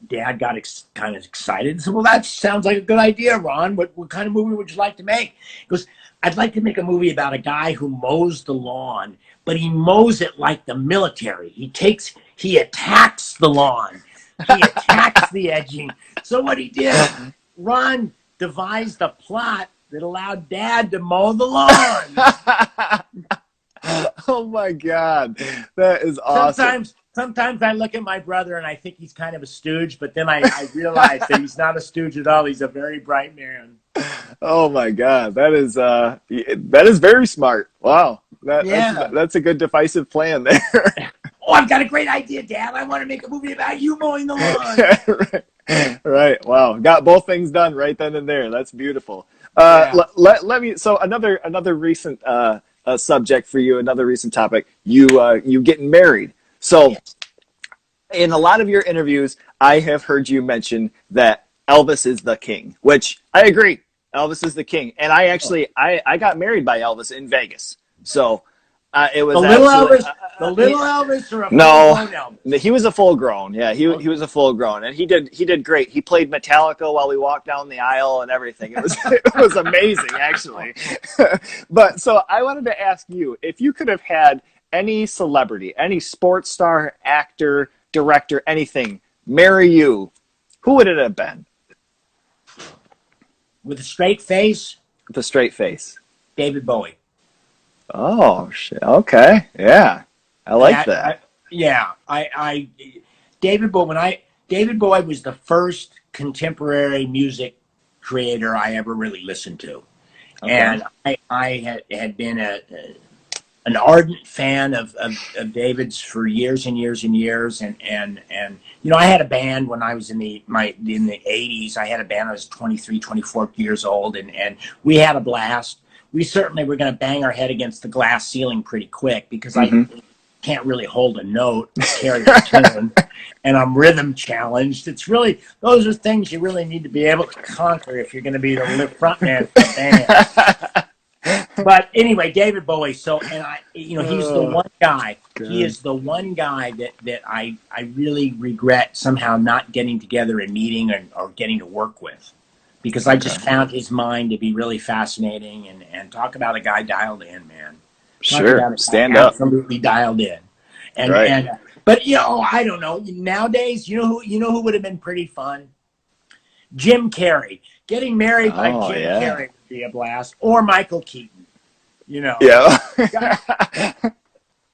B: Dad got kind of excited and said, "Well, that sounds like a good idea, Ron. What kind of movie would you like to make?" He goes, "I'd like to make a movie about a guy who mows the lawn, but he mows it like the military. He attacks the lawn. He attacks the edging." So what he did, Ron devised a plot that allowed Dad to mow the lawn.
A: Oh my God, that is awesome.
B: Sometimes I look at my brother and I think he's kind of a stooge, but then I realize that he's not a stooge at all. He's a very bright man.
A: Oh my God, that is very smart. Wow,
B: Yeah.
A: that's a good divisive plan there.
B: Oh, I've got a great idea, Dad. I want to make a movie about you mowing the lawn.
A: Right. Wow. Got both things done right then and there. That's beautiful.
B: Yeah.
A: Let me. So another recent subject for you. Another recent topic. You getting married. So in a lot of your interviews, I have heard you mention that Elvis is the king, which I agree. Elvis is the king, and I got married by Elvis in Vegas. So it was
B: The little Elvis, or a full-grown Elvis?
A: he was a full grown. Yeah, he was a full grown, and he did great. He played Metallica while we walked down the aisle and everything. It was amazing, actually. But so I wanted to ask you if you could have had any celebrity, any sports star, actor, director, anything, marry you, who would it have been?
B: With a straight face,
A: With a straight face.
B: David Bowie.
A: Oh shit. Okay. Yeah. I like that.
B: David Bowie was the first contemporary music creator I ever really listened to. Okay. And I had been an ardent fan of David's for years and years and years, and I had a band when I was in the 80s. I had a band. I was 23, 24 years old, and we had a blast. We certainly were going to bang our head against the glass ceiling pretty quick because I can't really hold a note, carry a tune, and I'm rhythm challenged. It's really, those are things you really need to be able to conquer if you're going to be the front man for the band. But anyway, David Bowie. So, and he's the one guy. Good. He is the one guy that I really regret somehow not getting together and meeting or getting to work with. Because I just found his mind to be really fascinating, and talk about a guy dialed in, man.
A: Sure, stand up.
B: Absolutely dialed in, but I don't know. Nowadays, you know who would have been pretty fun? Jim Carrey. Getting married by Jim Carrey would be a blast, or Michael Keaton.
A: Yeah.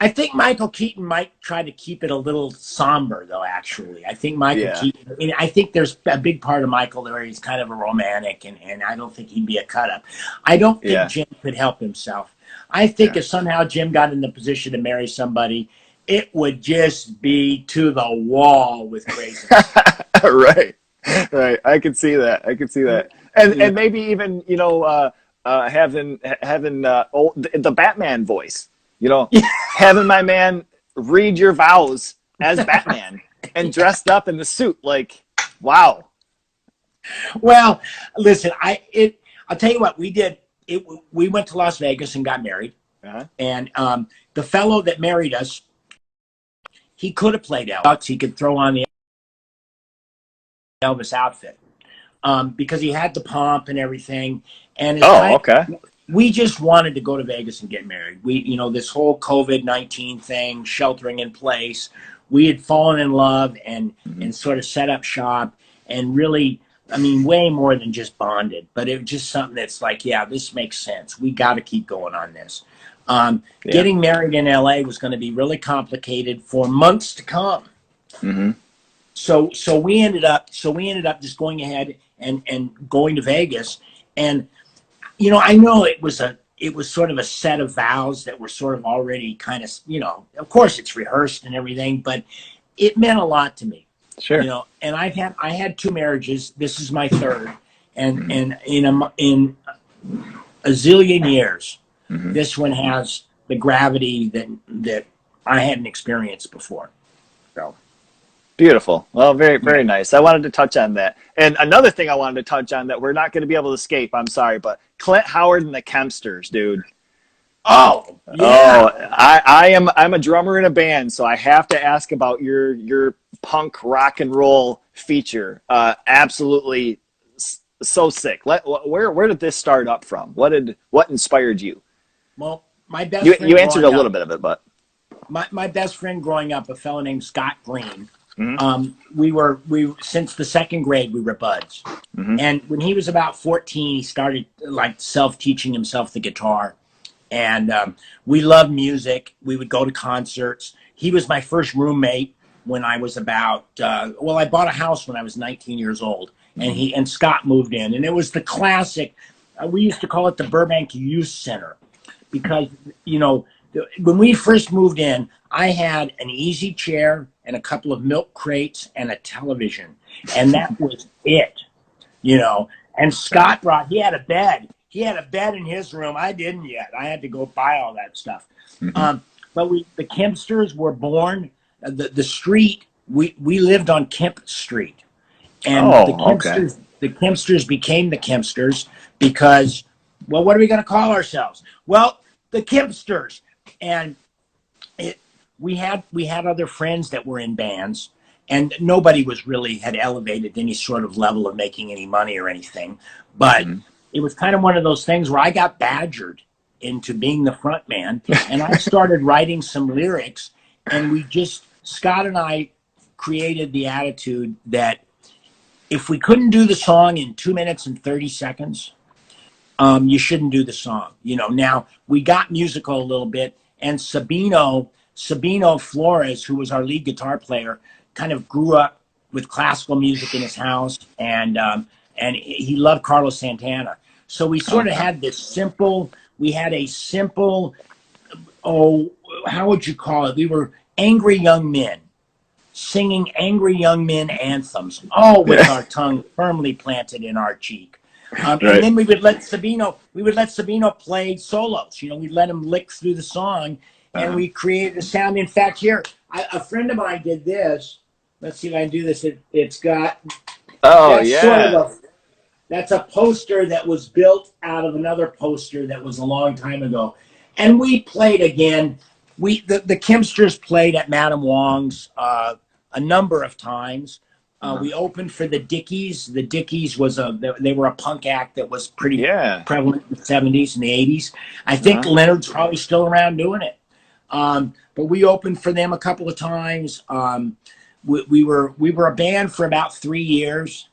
B: I think Michael Keaton might try to keep it a little somber, though, actually. I think Keaton, I think there's a big part of Michael where he's kind of a romantic, and I don't think he'd be a cut-up. I don't think Jim could help himself. I think if somehow Jim got in the position to marry somebody, it would just be to the wall with craziness.
A: Right. I could see that. And maybe even, having the Batman voice. Having my man read your vows as Batman and dressed up in the suit, like, wow.
B: Well, listen, I'll tell you what, we did. We went to Las Vegas and got married, and the fellow that married us, he could have played Elvis. He could throw on the Elvis outfit because he had the pomp and everything. And we just wanted to go to Vegas and get married. This whole COVID-19 thing, sheltering in place, we had fallen in love and sort of set up shop and really, way more than just bonded, but it was just something that's like, this makes sense. We got to keep going on this. Getting married in LA was going to be really complicated for months to come. so we ended up just going ahead and going to Vegas. And I know it was sort of a set of vows that were sort of already kind of, of course it's rehearsed and everything, but it meant a lot to me.
A: Sure.
B: And I had 2 marriages. This is my 3rd, and in a zillion years, this one has the gravity that I hadn't experienced before. So.
A: Beautiful. Well, very, very nice. I wanted to touch on that. And another thing I wanted to touch on that we're not going to be able to escape, I'm sorry, but Clint Howard and the Kempsters, dude.
B: Oh, yeah.
A: Oh, I'm a drummer in a band, so I have to ask about your punk rock and roll feature. Absolutely so sick. Where did this start up from? What inspired you?
B: Well, my best friend
A: you answered a little bit of it, but
B: my best friend growing up, a fellow named Scott Green. We since the 2nd grade we were buds, and when he was about 14, he started like self-teaching himself the guitar, and we loved music. We would go to concerts. He was my first roommate when I was about I bought a house when I was 19 years old, and Scott moved in, and it was the classic. We used to call it the Burbank Youth Center, because when we first moved in, I had an easy chair and a couple of milk crates and a television, and that was it, And Scott he had a bed. He had a bed in his room. I didn't yet. I had to go buy all that stuff. But the Kempsters were born. The street we lived on Kemp Street, and the Kempsters became the Kempsters because, well, what are we going to call ourselves? Well, the Kempsters. And we had other friends that were in bands, and nobody had elevated any sort of level of making any money or anything. But it was kind of one of those things where I got badgered into being the front man, and I started writing some lyrics, and Scott and I created the attitude that if we couldn't do the song in 2 minutes and 30 seconds, you shouldn't do the song. Now we got musical a little bit, and Sabino Flores, who was our lead guitar player, kind of grew up with classical music in his house, and he loved Carlos Santana. So we sort of had this simple. We had a simple. Oh, how would you call it? We were angry young men singing angry young men anthems, all with our tongue firmly planted in our cheek. And then we would let Sabino play solos. We'd let him lick through the song, and we created a sound. In fact, here, a friend of mine did this. Let's see if I can do this. It's got. That's a poster that was built out of another poster that was a long time ago, and we played again. The Kempsters played at Madame Wong's a number of times. We opened for the Dickies. The Dickies they were a punk act that was pretty prevalent in the 70s and the 80s. I think Leonard's probably still around doing it. But we opened for them a couple of times. We were a band for about 3 years.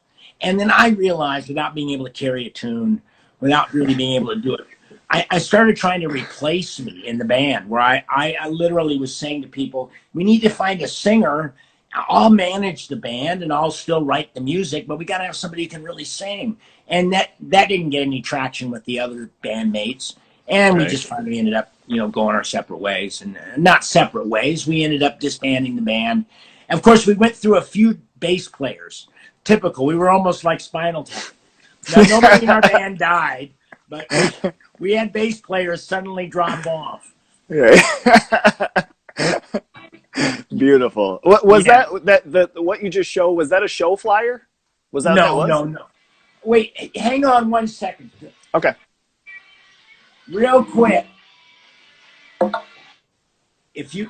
B: And then I realized, without being able to carry a tune, without really being able to do it, I started trying to replace me in the band, where I literally was saying to people, we need to find a singer. I'll manage the band and I'll still write the music, but we got to have somebody who can really sing. And that didn't get any traction with the other bandmates. And we just finally ended up, going our separate ways. And not separate ways. We ended up disbanding the band. And of course, we went through a few bass players. Typical. We were almost like Spinal Tap. Now, nobody in our band died, but we had bass players suddenly drop off.
A: Beautiful. What was that what you just showed? Was that a show flyer? Was that
B: No. Wait, hang on 1 second.
A: Okay.
B: Real quick. If you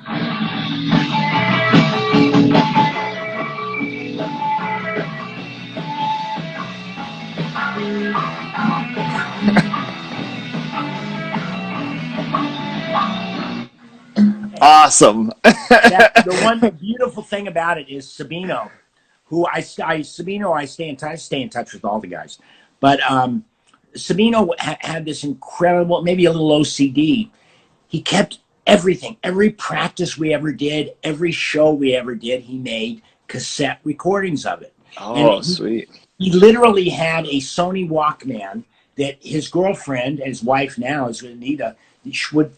A: Awesome.
B: The one beautiful thing about it is Sabino, who I stay in touch with all the guys, but Sabino had this incredible, maybe a little OCD. He kept everything, every practice we ever did, every show we ever did, he made cassette recordings of it.
A: Oh,
B: And
A: sweet.
B: he literally had a Sony Walkman that his girlfriend, his wife now is Anita,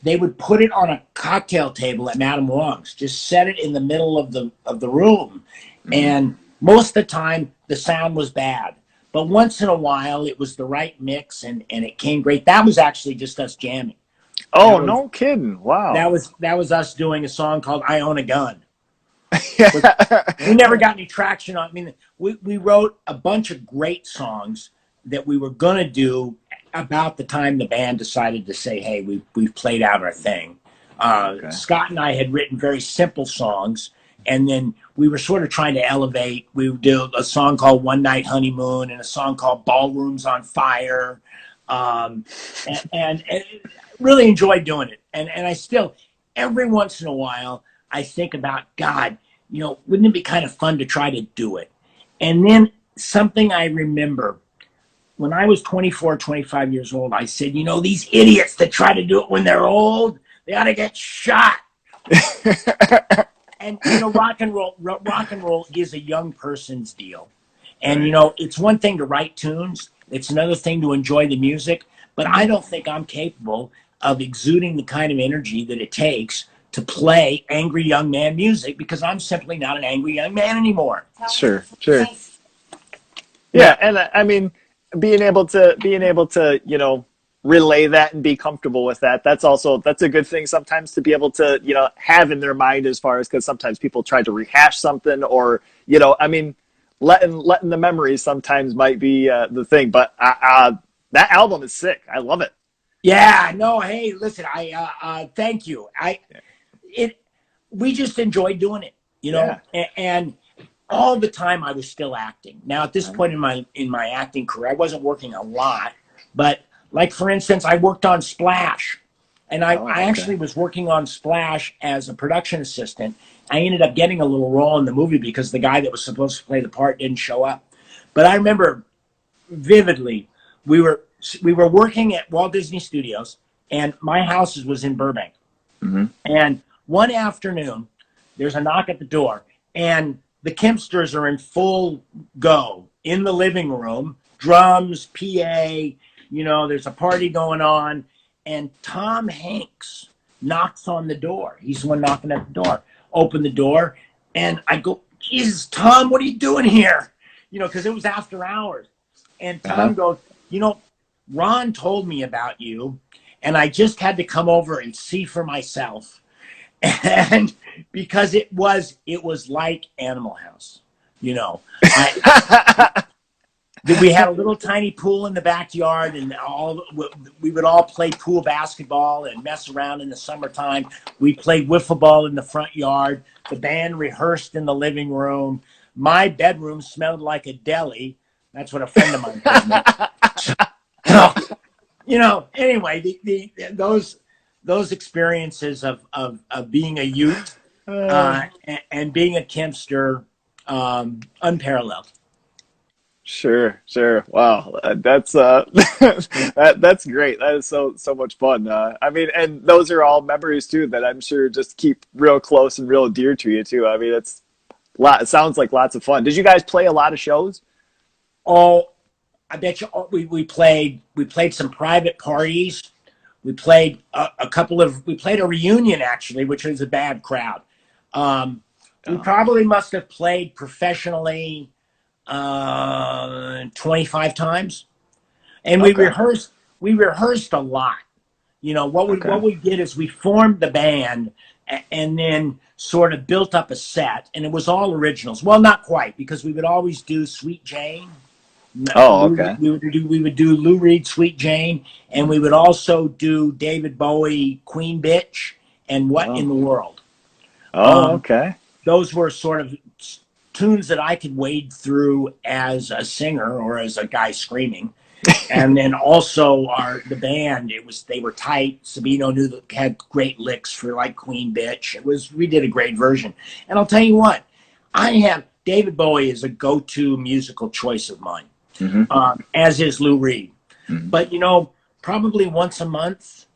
B: they would put it on a cocktail table at Madame Wong's, just set it in the middle of the room. And most of the time the sound was bad. But once in a while it was the right mix and it came great. That was actually just us jamming.
A: Oh, no kidding. Wow.
B: That was us doing a song called I Own a Gun.
A: Yeah.
B: We never got any traction on. I mean, we wrote a bunch of great songs that we were going to do about the time the band decided to say, hey, we've played out our thing.
A: Okay.
B: Scott and I had written very simple songs, and then we were sort of trying to elevate. We would do a song called One Night Honeymoon and a song called Ballrooms on Fire, and really enjoyed doing it. And I still, every once in a while, I think about, God, you know, wouldn't it be kind of fun to try to do it? And then something I remember, when I was 24, 25 years old, I said, you know, these idiots that try to do it when they're old, they ought to get shot. And, you know, rock and roll is a young person's deal. And, you know, it's one thing to write tunes. It's another thing to enjoy the music. But I don't think I'm capable of exuding the kind of energy that it takes to play angry young man music, because I'm simply not an angry young man anymore.
A: Sure. Yeah, and I mean, being able to, you know, relay that and be comfortable with that, that's a good thing sometimes to be able to, you know, have in their mind, as far as, because sometimes people try to rehash something, or, you know, I mean, letting the memories sometimes might be the thing. But that album is sick. I love it.
B: Yeah, no, hey, listen, I thank you. We just enjoyed doing it, you know, and all the time I was still acting. Now at this point in my acting career, I wasn't working a lot, but like, for instance, I worked on Splash, and I actually was working on Splash as a production assistant. I ended up getting a little role in the movie because the guy that was supposed to play the part didn't show up. But I remember vividly, we were working at Walt Disney Studios, and my house was in Burbank. And one afternoon, there's a knock at the door, and the Kempsters are in full go in the living room, drums, PA, you know, there's a party going on, and Tom Hanks knocks on the door. He's the one knocking at the door. Open the door, and I go, Jesus, Tom, what are you doing here? You know, because it was after hours. And Tom goes, you know, Ron told me about you, and I just had to come over and see for myself. And because it was like Animal House, you know. We had a little tiny pool in the backyard, and we would all play pool basketball and mess around in the summertime. We played wiffle ball in the front yard. The band rehearsed in the living room. My bedroom smelled like a deli. That's what a friend of mine told me. You know, anyway, those experiences of being a youth and being a Kempster, unparalleled.
A: Sure. Wow, that's that's great. That is so much fun. I mean, and those are all memories too that I'm sure just keep real close and real dear to you too. I mean, it sounds like lots of fun. Did you guys play a lot of shows?
B: Oh, I bet you we played some private parties. We played we played a reunion, actually, which was a bad crowd. We probably must have played professionally 25 times. And we rehearsed a lot. You know, what we did is we formed the band and then sort of built up a set, and it was all originals. Well, not quite, because we would always do Sweet Jane.
A: Oh, okay.
B: We would do Lou Reed, Sweet Jane, and we would also do David Bowie, Queen Bitch, and What in the World.
A: Oh, okay.
B: Those were sort of tunes that I could wade through as a singer or as a guy screaming. And then also the band, they were tight. Sabino had great licks for like Queen Bitch. We did a great version. And I'll tell you what, David Bowie is a go-to musical choice of mine. As is Lou Reed. But, you know, probably once a month,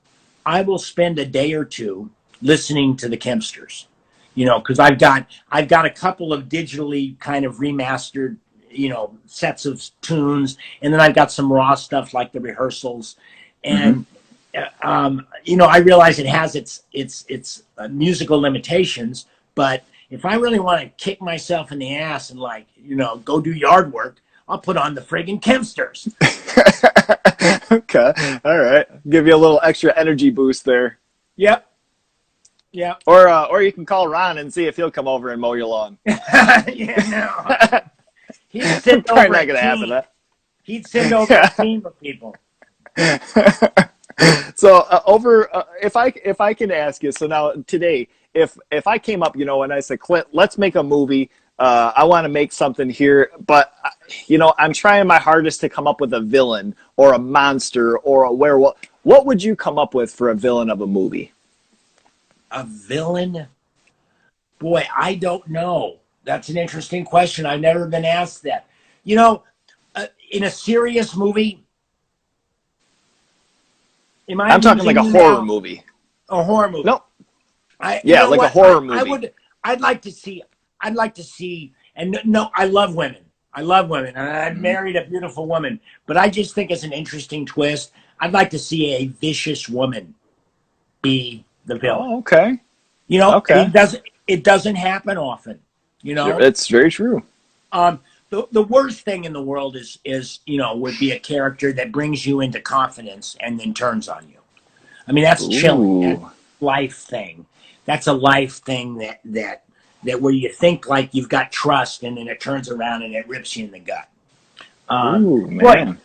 B: I will spend a day or two listening to the Kempsters. You know, because I've got a couple of digitally kind of remastered, you know, sets of tunes, and then I've got some raw stuff like the rehearsals,
A: Mm-hmm.
B: and you know, I realize it has its musical limitations, but if I really want to kick myself in the ass and, like, you know, go do yard work, I'll put on the friggin' Kempsters.
A: Okay. All right. Give you a little extra energy boost there.
B: Yep. Yep.
A: Or you can call Ron and see if he'll come over and mow your lawn.
B: Yeah, no. He'd send
A: Probably
B: over
A: not
B: a
A: gonna happen,
B: team.
A: huh?
B: He'd send over a team of people.
A: So if I can ask you, so now today, if I came up, you know, and I said, Clint, let's make a movie. I want to make something here, but you know, I'm trying my hardest to come up with a villain or a monster or a werewolf. What would you come up with for a villain of a movie?
B: A villain? Boy, I don't know. That's an interesting question. I've never been asked that. You know, in a serious movie, am I
A: I'm talking like
B: losing
A: a
B: you
A: horror
B: now?
A: movie.
B: A horror movie.
A: No,
B: You
A: yeah,
B: know
A: like a
B: what?
A: horror
B: I
A: movie.
B: would. I'd like to see. I'd like to see. And no, I love women. I love women, and I've
A: Mhm.
B: married a beautiful woman. But I just think it's an interesting twist. I'd like to see a vicious woman be the villain.
A: Oh, okay,
B: You know, and
A: okay.
B: it doesn't happen often. You know,
A: It's very true.
B: the worst thing in the world is, you know, would be a character that brings you into confidence and then turns on you. I mean, that's chilling. That's
A: Ooh,
B: a life thing. That's a life thing that where you think like you've got trust, and then it turns around and it rips you in the gut.
A: ooh,
B: Boy,
A: man.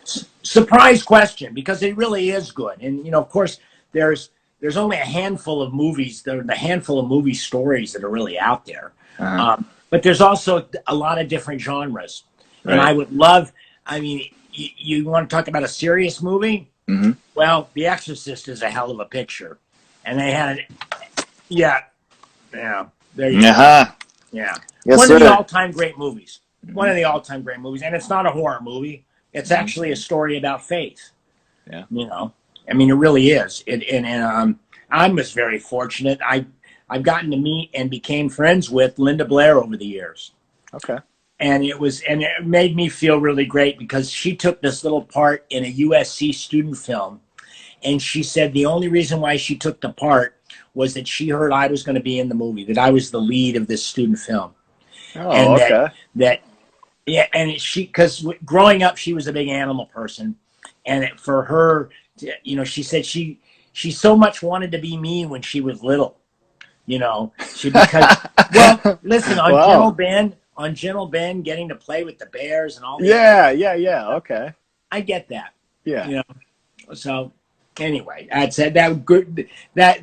B: surprise question, because it really is good. And you know, of course, there's only a handful of movies. There are the handful of movie stories that are really out there.
A: Uh-huh.
B: But there's also a lot of different genres, and
A: Right.
B: I would love. I mean, you want to talk about a serious movie?
A: Mm-hmm.
B: Well, The Exorcist is a hell of a picture, and they had it. Yeah, yeah. There you go.
A: Uh-huh.
B: Yeah,
A: Yes,
B: one of the
A: sir.
B: all-time great movies. One of the all-time great movies, and it's not a horror movie. It's actually a story about faith.
A: Yeah.
B: You know, I mean, it really is. I was very fortunate. I've gotten to meet and became friends with Linda Blair over the years,
A: Okay.
B: and it made me feel really great because she took this little part in a USC student film, and she said the only reason why she took the part was that she heard I was going to be in the movie, that I was the lead of this student film,
A: Oh,
B: and
A: okay.
B: that yeah, and she, because growing up she was a big animal person, and for her, you know, she said she so much wanted to be me when she was little, you know, she because well, listen,
A: Wow.
B: on Gentle Ben, getting to play with the bears and all the
A: Yeah, yeah, yeah. Okay.
B: I get that,
A: Yeah.
B: you know. So anyway, I'd said that good that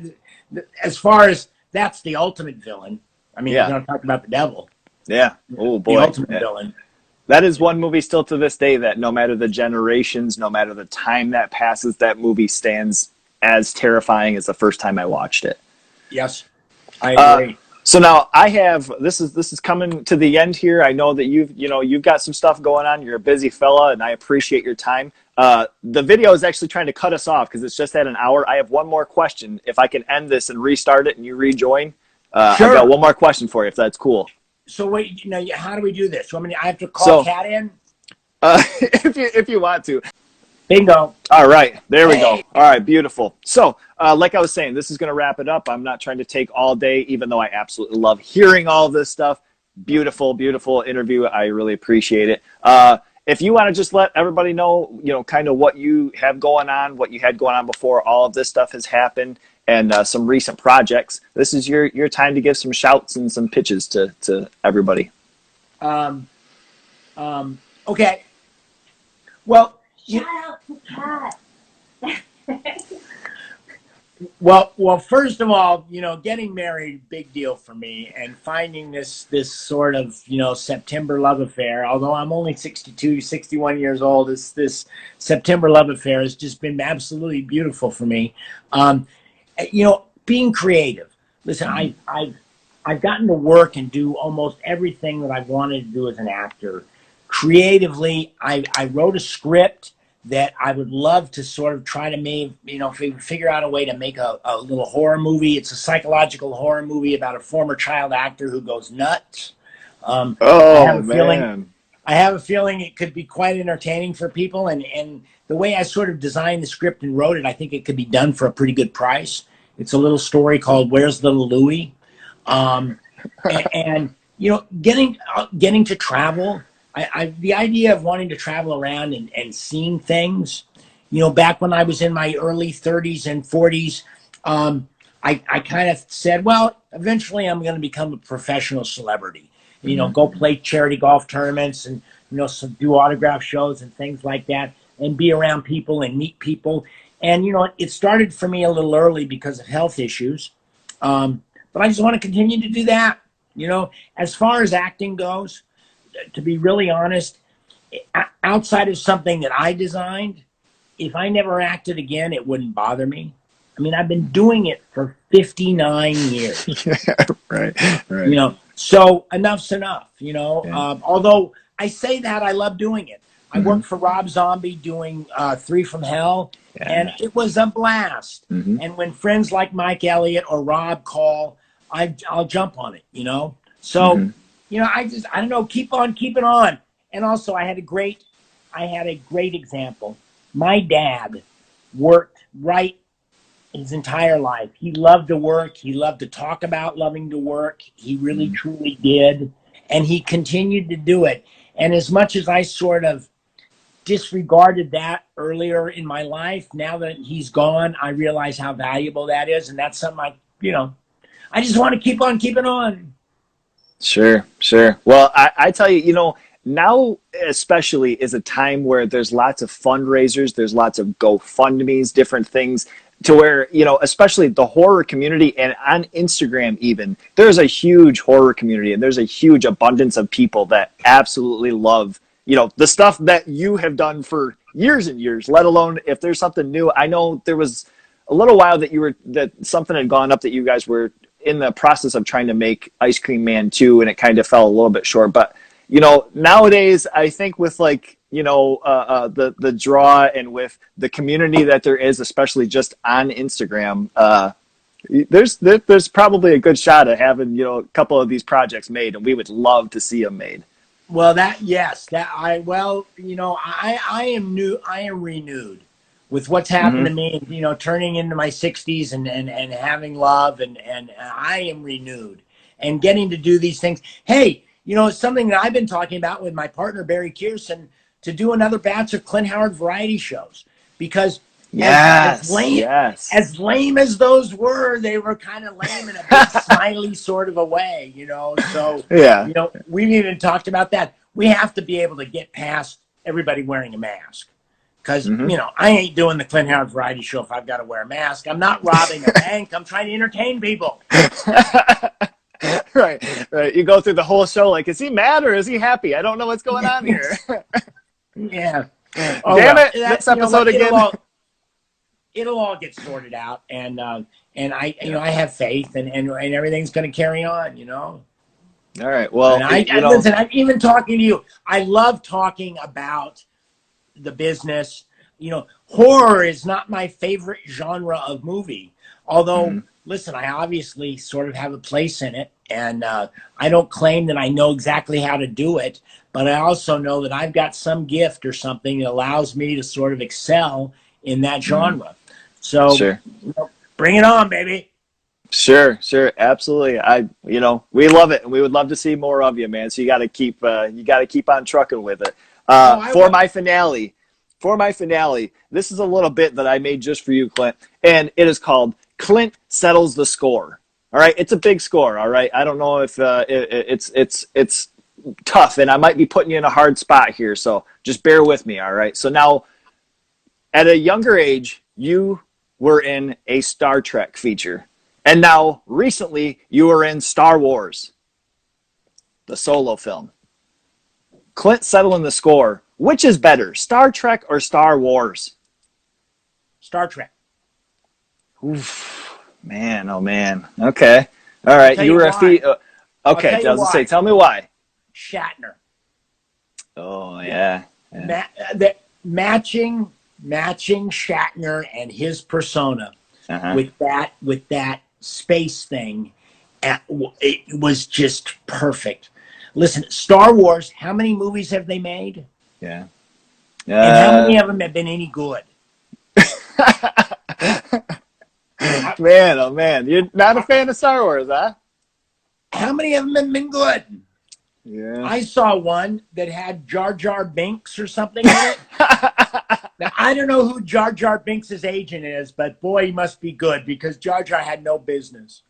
B: as far as that's the ultimate villain. I mean, you're
A: Yeah.
B: going to talk about the devil,
A: Yeah. Oh
B: the
A: boy.
B: ultimate
A: Yeah.
B: villain.
A: That is one movie still to this day that no matter the generations, no matter the time that passes, that movie stands as terrifying as the first time I watched it.
B: Yes, I
A: Uh,
B: agree.
A: so now I have this is coming to the end here. I know that you've got some stuff going on. You're a busy fella, and I appreciate your time. The video is actually trying to cut us off because it's just at an hour. I have one more question. If I can end this and restart it, and you rejoin, I've got
B: Sure.
A: one more question for you. If that's cool.
B: So wait, you know, how do we do this? So, I mean, I have to call
A: So
B: Kat in.
A: if you want to.
B: Bingo.
A: All right, there we go.
B: Hey.
A: All right, beautiful. So, like I was saying, this is going to wrap it up. I'm not trying to take all day, even though I absolutely love hearing all this stuff. Beautiful, beautiful interview. I really appreciate it. If you want to just let everybody know, you know, kind of what you have going on, what you had going on before all of this stuff has happened, and some recent projects, this is your time to give some shouts and some pitches to everybody.
B: Um, okay. Well,
C: Shout out to Kat.
B: well, first of all, you know, getting married, big deal for me, and finding this sort of, you know, September love affair, although I'm only 62, 61 years old, this September love affair has just been absolutely beautiful for me. You know, being creative. Listen, I've gotten to work and do almost everything that I've wanted to do as an actor. Creatively, I wrote a script that I would love to sort of try to figure out a way to make a little horror movie. It's a psychological horror movie about a former child actor who goes nuts.
A: Oh, man.
B: I have a feeling it could be quite entertaining for people, and the way I sort of designed the script and wrote it, I think it could be done for a pretty good price. It's a little story called "Where's Little Louie," and getting to travel. The idea of wanting to travel around and seeing things. Back when I was in my early 30s and 40s, I kind of said, well, eventually I'm going to become a professional celebrity. Go play charity golf tournaments and, do autograph shows and things like that and be around people and meet people. And, it started for me a little early because of health issues. But I just want to continue to do that. As far as acting goes, to be really honest, outside of something that I designed, if I never acted again, it wouldn't bother me. I mean, I've been doing it for 59 years.
A: Right.
B: So enough's enough,
A: Yeah.
B: although I say that I love doing it. I worked for Rob Zombie doing 3 from Hell, and it was a blast. And when friends like Mike Elliott or Rob call, I'll jump on it, So, I don't know, keep on keeping on. And also I had a great example. My dad worked right his entire life. He loved to work. He loved to talk about loving to work. He really, truly did. And he continued to do it. And as much as I sort of disregarded that earlier in my life, now that he's gone, I realize how valuable that is. And that's something I just want to keep on keeping on.
A: Sure. Well, I tell you, now especially is a time where there's lots of fundraisers, there's lots of GoFundMes, different things, to where, especially the horror community and on Instagram even, there's a huge horror community and there's a huge abundance of people that absolutely love, the stuff that you have done for years and years, let alone if there's something new. I know there was a little while that something had gone up that you guys were in the process of trying to make Ice Cream Man 2, and it kind of fell a little bit short. But, nowadays, I think with the draw and with the community that there is, especially just on Instagram, there's probably a good shot at having, a couple of these projects made, and we would love to see them made.
B: Well, I am renewed with what's happened to me, turning into my 60s and having love, and I am renewed and getting to do these things. Hey, it's something that I've been talking about with my partner, Barry Kierson, to do another batch of Clint Howard variety shows, because as lame as those were, they were kind of lame in a big smiley sort of a way, so, we've even talked about that. We have to be able to get past everybody wearing a mask. Because, I ain't doing the Clint Howard variety show if I've got to wear a mask. I'm not robbing a bank. I'm trying to entertain people.
A: Right. You go through the whole show like, is he mad or is he happy? I don't know what's going on here.
B: Yeah.
A: Damn it. Next episode again.
B: It'll all get sorted out. And I have faith and everything's going to carry on,
A: All right. Well,
B: listen, I'm even talking to you. I love talking about the business. Horror is not my favorite genre of movie, although listen, I obviously sort of have a place in it, and I don't claim that I know exactly how to do it, but I also know that I've got some gift or something that allows me to sort of excel in that genre. So bring it on, baby.
A: Sure, absolutely. We love it, and we would love to see more of you, man. So you got to keep on trucking with it. For my finale, this is a little bit that I made just for you, Clint, and it is called Clint Settles the Score. All right, it's a big score. All right, I don't know if it's tough, and I might be putting you in a hard spot here, so just bear with me. All right. So now, at a younger age, you were in a Star Trek feature, and now recently you were in Star Wars, the solo film. Clint settling the score. Which is better, Star Trek or Star Wars?
B: Star Trek.
A: Oof, man, oh man. Okay, all right. You were okay. I was gonna say, tell me why.
B: Shatner.
A: Oh yeah.
B: Matching matching Shatner and his persona
A: Uh-huh.
B: with that space thing. It was just perfect. Listen, Star Wars, how many movies have they made?
A: Yeah.
B: And how many of them have been any good?
A: Man, oh man, you're not a fan of Star Wars, huh?
B: How many of them have been good?
A: Yeah.
B: I saw one that had Jar Jar Binks or something in it. Now, I don't know who Jar Jar Binks' agent is, but boy, he must be good because Jar Jar had no business.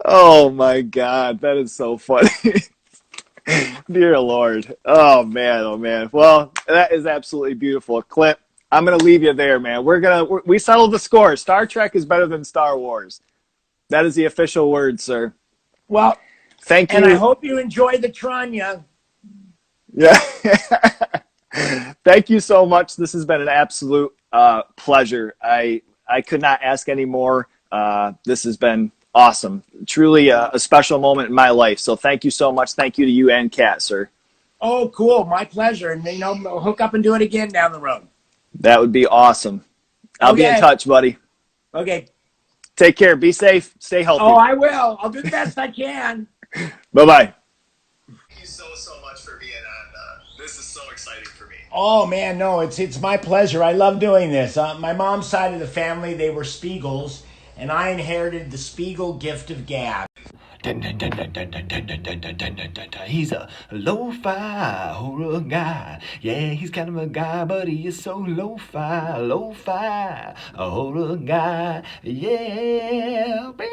A: Oh my God, that is so funny. Dear Lord. Oh man, oh man. Well, that is absolutely beautiful. Clint, I'm gonna leave you there, man. We settled the score. Star Trek is better than Star Wars. That is the official word, sir.
B: Well,
A: Thank you.
B: and I hope you enjoy the Tranya.
A: Yeah. Thank you so much. This has been an absolute pleasure. I could not ask any more. This has been awesome. Truly a special moment in my life. So thank you so much. Thank you to you and Kat, sir.
B: Oh, cool. My pleasure. And, hook up and do it again down the road.
A: That would be awesome. I'll be in touch, buddy.
B: Okay.
A: Take care. Be safe. Stay healthy.
B: Oh, I will. I'll do the best I can.
A: Bye-bye. Thank you so much for being on. This is so exciting for me.
B: Oh, man, no, it's my pleasure. I love doing this. My mom's side of the family, they were Spiegels, and I inherited the Spiegel gift of gab.
D: He's a lo-fi horror guy. Yeah, he's kind of a guy, but he is so lo-fi a horror guy. Yeah, baby.